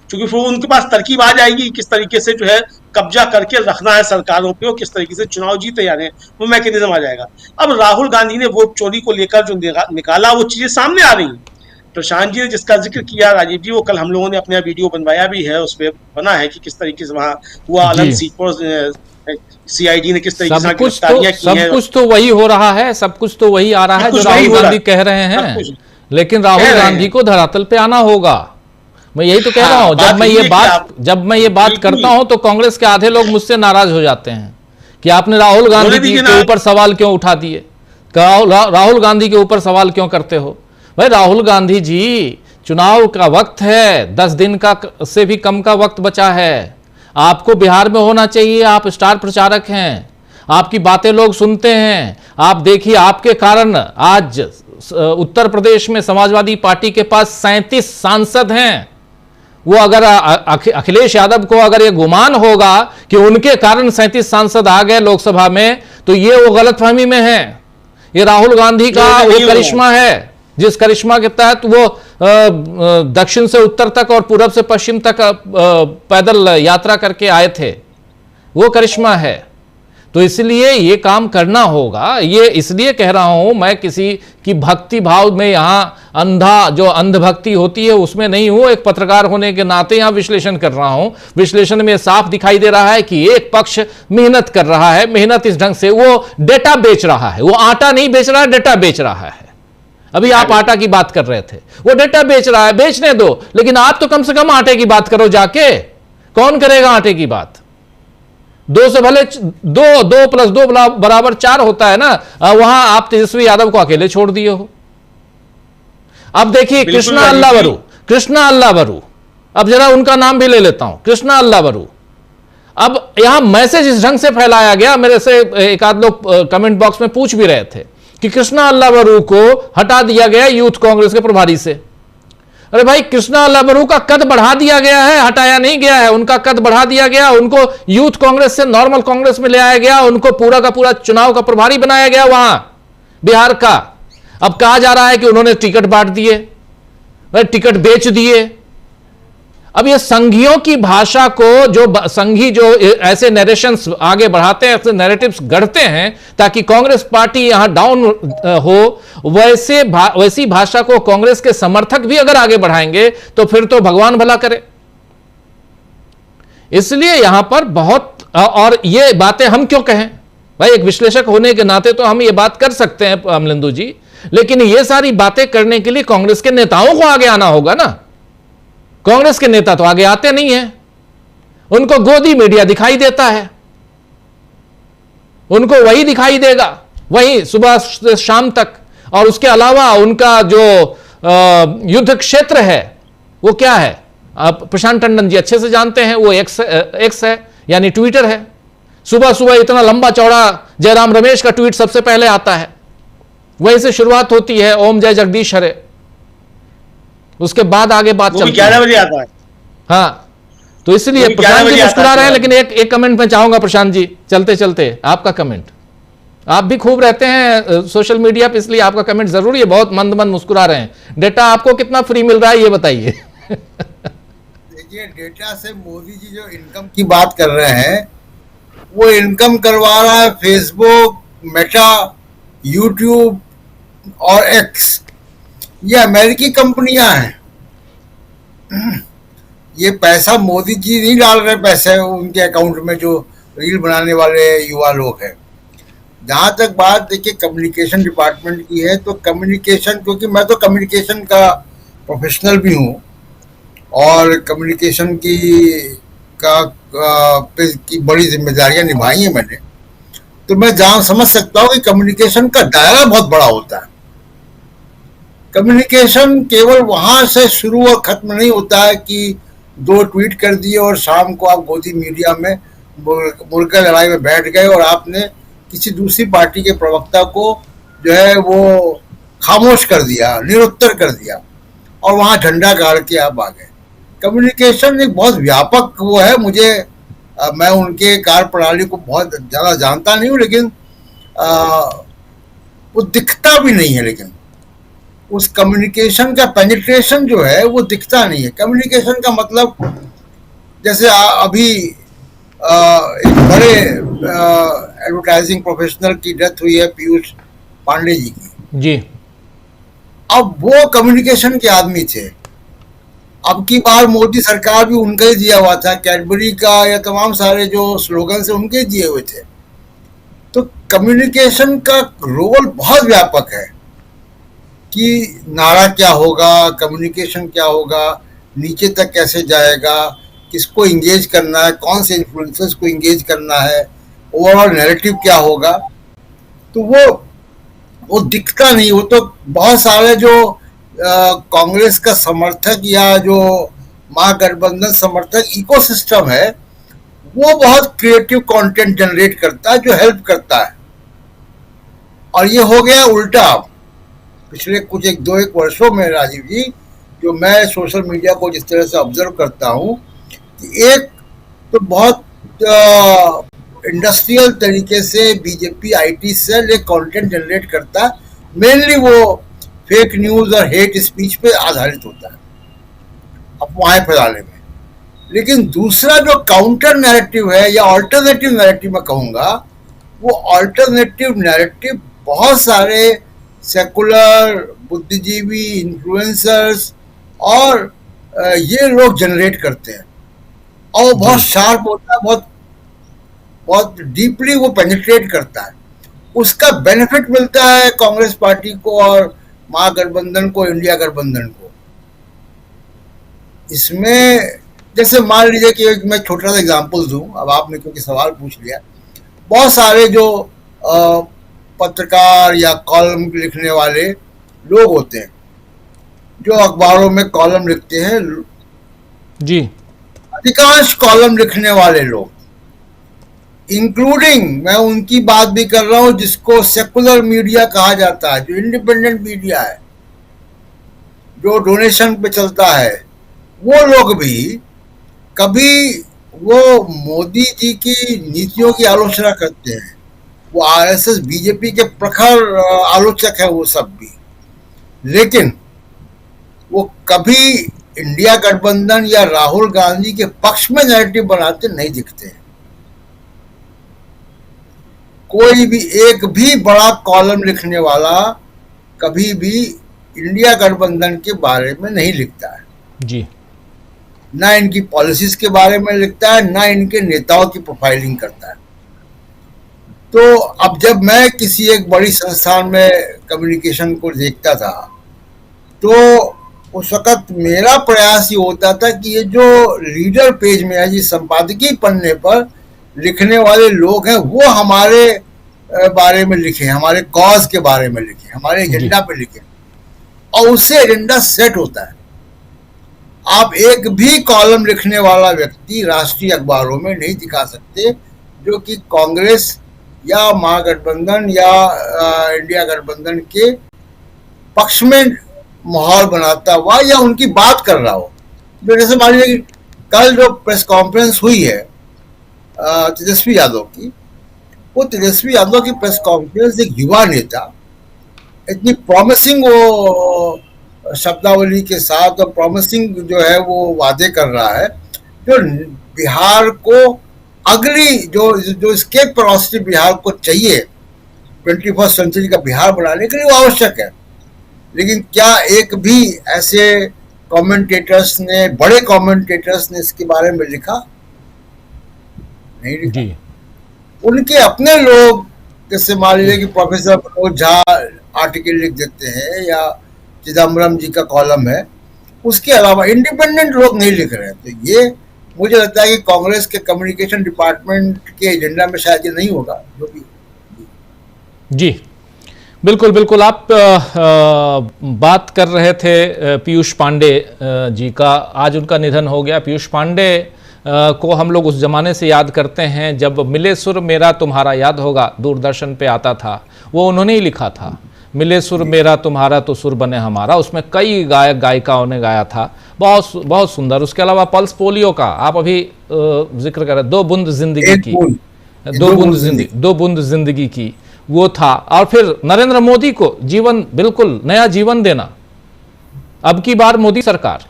क्योंकि फिर उनके पास तरकीब आ जाएगी किस तरीके से जो है कब्जा करके रखना है सरकारों पे, और किस तरीके से चुनाव जीते जाने, वो मैकेनिज्म आ जाएगा। अब राहुल गांधी ने वोट चोरी को लेकर जो निकाला वो चीजें सामने आ रही हैं। प्रशांत जी ने जिसका जिक्र किया राजीव जी, वो कल हम लोगों ने अपना वीडियो बनवाया भी है, उस पर बना है कि किस तरीके से वहां हुआ अलग सीट पर सीआईडी ने किस तरीके से गिरफ्तारियां की हैं। सब कुछ तो वही हो रहा है, सब कुछ तो वही आ रहा है जो राहुल गांधी कह रहे हैं, लेकिन राहुल गांधी को धरातल पे आना होगा। मैं यही तो कह रहा हूं, जब मैं ये बात करता हूं तो कांग्रेस के आधे लोग मुझसे नाराज हो जाते हैं कि आपने राहुल गांधी के ऊपर सवाल क्यों उठा दिए, राहुल गांधी के ऊपर सवाल क्यों करते हो। भाई राहुल गांधी जी, चुनाव का वक्त है, 10 दिन का से भी कम का वक्त बचा है, आपको बिहार में होना चाहिए। आप स्टार प्रचारक हैं, आपकी बातें लोग सुनते हैं। आप देखिए, आपके कारण आज उत्तर प्रदेश में समाजवादी पार्टी के पास 37 सांसद हैं। वो अगर अखिलेश यादव को अगर ये गुमान होगा कि उनके कारण 37 सांसद आ गए लोकसभा में, तो ये वो गलतफहमी में है। ये राहुल गांधी का वो करिश्मा है, जिस करिश्मा के तहत वो दक्षिण से उत्तर तक और पूरब से पश्चिम तक पैदल यात्रा करके आए थे, वो करिश्मा है। तो इसलिए ये काम करना होगा। ये इसलिए कह रहा हूं मैं, किसी की भक्ति भाव में यहां जो अंधभक्ति होती है उसमें नहीं हूं। एक पत्रकार होने के नाते यहां विश्लेषण कर रहा हूं। विश्लेषण में साफ दिखाई दे रहा है कि एक पक्ष मेहनत कर रहा है, मेहनत इस ढंग से वो डेटा बेच रहा है, वो आटा नहीं बेच रहा है, डेटा बेच रहा है। अभी आप आटा की बात कर रहे थे, वो डेटा बेच रहा है, बेचने दो, लेकिन आप तो कम से कम आटे की बात करो जाके। कौन करेगा आटे की बात? 2 से भले 2 + 2 = 4 होता है ना, वहां आप तेजस्वी यादव को अकेले छोड़ दिए हो। अब देखिए कृष्णा अल्लावरू, अब जरा उनका नाम भी ले लेता हूं, कृष्णा अल्लावरू। अब यहां मैसेज इस ढंग से फैलाया गया, मेरे से एक आध लोग कमेंट बॉक्स में पूछ भी रहे थे कि कृष्णा अल्लावरू को हटा दिया गया यूथ कांग्रेस के प्रभारी से। अरे भाई, कृष्णा अल्लावरू का कद बढ़ा दिया गया है, हटाया नहीं गया है। उनका कद बढ़ा दिया गया, उनको यूथ कांग्रेस से नॉर्मल कांग्रेस में ले आया गया, उनको पूरा का पूरा चुनाव का प्रभारी बनाया गया वहां बिहार का। अब कहा जा रहा है कि उन्होंने टिकट बांट दिए, टिकट बेच दिए। अब ये संघियों की भाषा को जो संघी जो ऐसे नरेशंस आगे बढ़ाते हैं, ऐसे नैरेटिव्स गढ़ते हैं ताकि कांग्रेस पार्टी यहां डाउन हो, वैसी भाषा को कांग्रेस के समर्थक भी अगर आगे बढ़ाएंगे तो फिर तो भगवान भला करे। इसलिए यहां पर बहुत, और ये बातें हम क्यों कहें भाई, एक विश्लेषक होने के नाते तो हम ये बात कर सकते हैं अमलेंदु जी, लेकिन ये सारी बातें करने के लिए कांग्रेस के नेताओं को आगे आना होगा ना। कांग्रेस के नेता तो आगे आते नहीं है, उनको गोदी मीडिया दिखाई देता है, उनको वही दिखाई देगा, वही सुबह से शाम तक। और उसके अलावा उनका जो युद्ध क्षेत्र है वो क्या है, आप प्रशांत टंडन जी अच्छे से जानते हैं, वो एक्स है यानी ट्विटर है। सुबह सुबह इतना लंबा चौड़ा जयराम रमेश का ट्वीट सबसे पहले आता है, वहीं से शुरुआत होती है, ओम जय जगदीश हरे। उसके बाद आगे बात चलती है, 11 बजे आता है। हाँ, तो इसलिए प्रशांत जी मुस्कुरा रहे हैं, लेकिन एक कमेंट में चाहूंगा प्रशांत जी, चलते चलते आपका कमेंट। आप भी खूब रहते हैं सोशल मीडिया पे, इसलिए आपका कमेंट जरूरी है। बहुत मंद मंद मुस्कुरा रहे हैं। डेटा आपको कितना फ्री मिल रहा है ये बताइए। देखिए, डेटा से मोदी जी जो इनकम की बात कर रहे हैं, वो इनकम करवा रहा है फेसबुक, मेटा, यूट्यूब और एक्स। ये अमेरिकी कंपनियां हैं। ये पैसा मोदी जी नहीं डाल रहे पैसे उनके अकाउंट में जो रील बनाने वाले युवा लोग हैं। जहां तक बात देखिए कम्युनिकेशन डिपार्टमेंट की है, तो कम्युनिकेशन, क्योंकि मैं तो कम्युनिकेशन का प्रोफेशनल भी हूँ और कम्युनिकेशन की बड़ी जिम्मेदारियां निभाई हैं मैंने, तो मैं जहां समझ सकता हूँ कि कम्युनिकेशन का दायरा बहुत बड़ा होता है। कम्युनिकेशन केवल वहां से शुरू और खत्म नहीं होता है कि 2 ट्वीट कर दिए और शाम को आप गोदी मीडिया में मुर्गा लड़ाई में बैठ गए और आपने किसी दूसरी पार्टी के प्रवक्ता को जो है वो खामोश कर दिया, निरुत्तर कर दिया और वहां झंडा गाड़ के आप आ गए। कम्युनिकेशन एक बहुत व्यापक वो है। मैं उनके कार्यप्रणाली को बहुत ज़्यादा जानता नहीं हूँ, लेकिन वो दिखता भी नहीं है, लेकिन उस कम्युनिकेशन का पेनिट्रेशन जो है वो दिखता नहीं है। कम्युनिकेशन का मतलब जैसे अभी एक बड़े एडवर्टाइजिंग प्रोफेशनल की डेथ हुई है, पीयूष पांडे जी की जी। अब वो कम्युनिकेशन के आदमी थे। अब की बार मोदी सरकार भी उनका ही दिया हुआ था, कैडबरी का या तमाम सारे जो स्लोगन से उनके दिए हुए थे। तो कम्युनिकेशन का रोल बहुत व्यापक है कि नारा क्या होगा, कम्युनिकेशन क्या होगा, नीचे तक कैसे जाएगा, किसको इंगेज करना है, कौन से इन्फ्लुएंसर्स को इंगेज करना है, ओवरऑल नैरेटिव क्या होगा। तो वो दिखता नहीं। वो तो बहुत सारे जो कांग्रेस का समर्थक या जो महागठबंधन समर्थक इकोसिस्टम है वो बहुत क्रिएटिव कंटेंट जनरेट करता है जो हेल्प करता है। और ये हो गया उल्टा पिछले कुछ 1 वर्षों में राजीव जी, जो मैं सोशल मीडिया को जिस तरह से ऑब्जर्व करता हूँ कि एक तो बहुत इंडस्ट्रियल तरीके से बीजेपी आईटी सेल एक कंटेंट जनरेट करता है, मेनली वो फेक न्यूज और हेट स्पीच पे आधारित होता है अफवाहें फैलाने में। लेकिन दूसरा जो काउंटर नैरेटिव है या अल्टरनेटिव नैरेटिव मैं कहूँगा, वो अल्टरनेटिव नैरेटिव बहुत सारे सेकुलर, बुद्धिजीवी, इन्फ्लुएंसर्स और ये लोग जनरेट करते हैं और बहुत शार्प होता है, बहुत डीपली वो पेनिट्रेट करता है। उसका बेनिफिट मिलता है कांग्रेस पार्टी को और महागठबंधन को, इंडिया गठबंधन को। इसमें जैसे मान लीजिए कि मैं छोटा सा एग्जांपल दूं, अब आपने क्योंकि सवाल पूछ लिया, बहुत सारे जो पत्रकार या कॉलम लिखने वाले लोग होते हैं जो अखबारों में कॉलम लिखते हैं जी, अधिकांश कॉलम लिखने वाले लोग, इंक्लूडिंग मैं उनकी बात भी कर रहा हूं जिसको सेकुलर मीडिया कहा जाता है, जो इंडिपेंडेंट मीडिया है, जो डोनेशन पे चलता है, वो लोग भी कभी वो मोदी जी की नीतियों की आलोचना करते हैं। वो आरएसएस बीजेपी के प्रखर आलोचक है वो सब भी, लेकिन वो कभी इंडिया गठबंधन या राहुल गांधी के पक्ष में नैरेटिव बनाते नहीं दिखते हैं। कोई भी एक भी बड़ा कॉलम लिखने वाला कभी भी इंडिया गठबंधन के बारे में नहीं लिखता है जी, ना इनकी पॉलिसीज के बारे में लिखता है, ना इनके नेताओं की प्रोफाइलिंग करता है। तो अब जब मैं किसी एक बड़ी संस्थान में कम्युनिकेशन को देखता था तो उस वक्त मेरा प्रयास ये होता था कि ये जो लीडर पेज में है, जिस संपादकीय पन्ने पर लिखने वाले लोग हैं, वो हमारे बारे में लिखे, हमारे कॉज के बारे में लिखे, हमारे एजेंडा पे लिखे, और उससे एजेंडा सेट होता है। आप एक भी कॉलम लिखने वाला व्यक्ति राष्ट्रीय अखबारों में नहीं दिखा सकते जो कि कांग्रेस या महागठबंधन या इंडिया गठबंधन के पक्ष में माहौल बनाता हुआ या उनकी बात कर रहा हो। जैसे मान लीजिए कि कल जो प्रेस कॉन्फ्रेंस हुई है तेजस्वी यादव की, वो तेजस्वी यादव की प्रेस कॉन्फ्रेंस एक युवा नेता इतनी प्रॉमिसिंग वो शब्दावली के साथ और प्रॉमिसिंग जो है वो वादे कर रहा है, जो बिहार को अगली जो स्केप वेलोसिटी बिहार को चाहिए 21st सेंचुरी का बिहार बनाने के लिए वो आवश्यक है। लेकिन क्या एक भी ऐसे कमेंटेटर्स ने, बड़े कमेंटेटर्स ने इसके बारे में लिखा? नहीं लिखा। जी। उनके अपने लोग, जैसे मान लीजिए कि प्रोफेसर मनोज झा आर्टिकल लिख देते हैं या चिदम्बरम जी का कॉलम है, उसके अलावा इंडिपेंडेंट लोग नहीं लिख रहे हैं। तो ये मुझे लगता है कि कांग्रेस के कम्युनिकेशन डिपार्टमेंट के एजेंडा में शायद ये नहीं होगा, जो भी। जी बिल्कुल बिल्कुल। आप बात कर रहे थे पीयूष पांडे जी का, आज उनका निधन हो गया। पीयूष पांडे को हम लोग उस जमाने से याद करते हैं जब मिले सुर मेरा तुम्हारा, याद होगा दूरदर्शन पे आता था, वो उन्होंने ही लिखा था, मिले सुर मेरा तुम्हारा तो सुर बने हमारा। उसमें कई गायक गायिकाओं ने गाया था, बहुत बहुत सुंदर। उसके अलावा पल्स पोलियो का आप अभी जिक्र कर रहे, दो बूंद जिंदगी की, दो बूंद जिंदगी की, वो था। और फिर नरेंद्र मोदी को जीवन, बिल्कुल नया जीवन देना, अब की बार मोदी सरकार,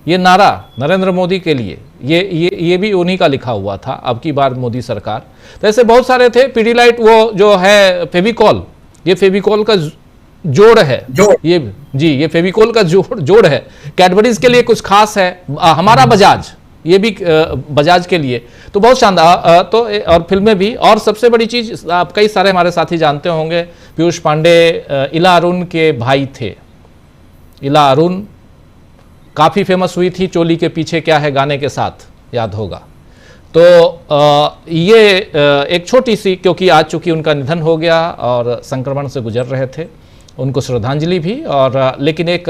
ये नारा नरेंद्र मोदी के लिए, ये भी उन्हीं का लिखा हुआ था, अब की बार मोदी सरकार। तो ऐसे बहुत सारे थे। पीडीलाइट वो जो है फेविकॉल, ये फेविकॉल का जोड़ है, ये जी, ये फेविकॉल का जोड़ है। कैडबरीज के लिए कुछ खास है, हमारा बजाज, ये भी बजाज के लिए। तो बहुत शानदार। तो और फिल्में भी। और सबसे बड़ी चीज, आप कई सारे हमारे साथी जानते होंगे, पीयूष पांडे इला अरुण के भाई थे। इला अरुण काफी फेमस हुई थी चोली के पीछे क्या है गाने के साथ, याद होगा। तो ये एक छोटी सी, क्योंकि आज चूंकि उनका निधन हो गया और संक्रमण से गुजर रहे थे, उनको श्रद्धांजलि भी। और लेकिन एक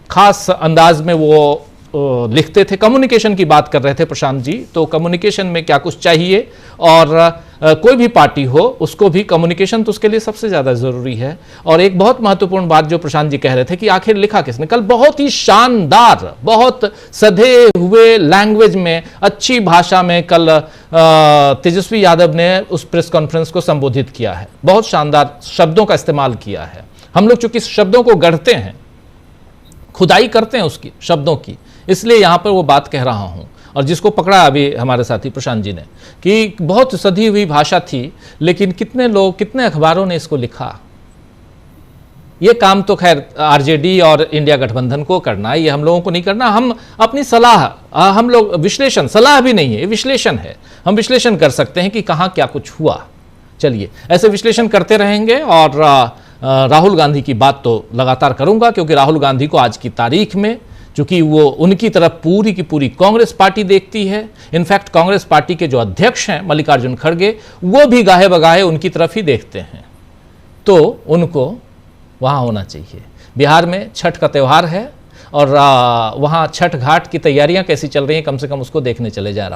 खास अंदाज में वो लिखते थे। कम्युनिकेशन की बात कर रहे थे प्रशांत जी, तो कम्युनिकेशन में क्या कुछ चाहिए, और कोई भी पार्टी हो उसको भी कम्युनिकेशन तो उसके लिए सबसे ज़्यादा ज़रूरी है। और एक बहुत महत्वपूर्ण बात जो प्रशांत जी कह रहे थे कि आखिर लिखा किसने, कल बहुत ही शानदार, बहुत सधे हुए लैंग्वेज में, अच्छी भाषा में कल तेजस्वी यादव ने उस प्रेस कॉन्फ्रेंस को संबोधित किया है। बहुत शानदार शब्दों का इस्तेमाल किया है। हम लोग चूंकि शब्दों को गढ़ते हैं, खुदाई करते हैं उसकी शब्दों की, इसलिए यहां पर वो बात कह रहा हूं। और जिसको पकड़ा अभी हमारे साथी प्रशांत जी ने, कि बहुत सधी हुई भाषा थी, लेकिन कितने लोग, कितने अखबारों ने इसको लिखा। ये काम तो खैर आरजेडी और इंडिया गठबंधन को करना है, ये हम लोगों को नहीं करना। हम अपनी सलाह, हम लोग विश्लेषण, सलाह भी नहीं है, विश्लेषण है। हम विश्लेषण कर सकते हैं कि कहाँ क्या कुछ हुआ। चलिए ऐसे विश्लेषण करते रहेंगे। और राहुल गांधी की बात तो लगातार करूंगा, क्योंकि राहुल गांधी को आज की तारीख में, चूंकि वो उनकी तरफ पूरी की पूरी कांग्रेस पार्टी देखती है, इनफैक्ट कांग्रेस पार्टी के जो अध्यक्ष हैं मल्लिकार्जुन खड़गे, वो भी गाहे बगाहे उनकी तरफ ही देखते हैं, तो उनको वहाँ होना चाहिए। बिहार में छठ का त्यौहार है और वहाँ छठ घाट की तैयारियां कैसी चल रही हैं, कम से कम उसको देखने चले जा रहा।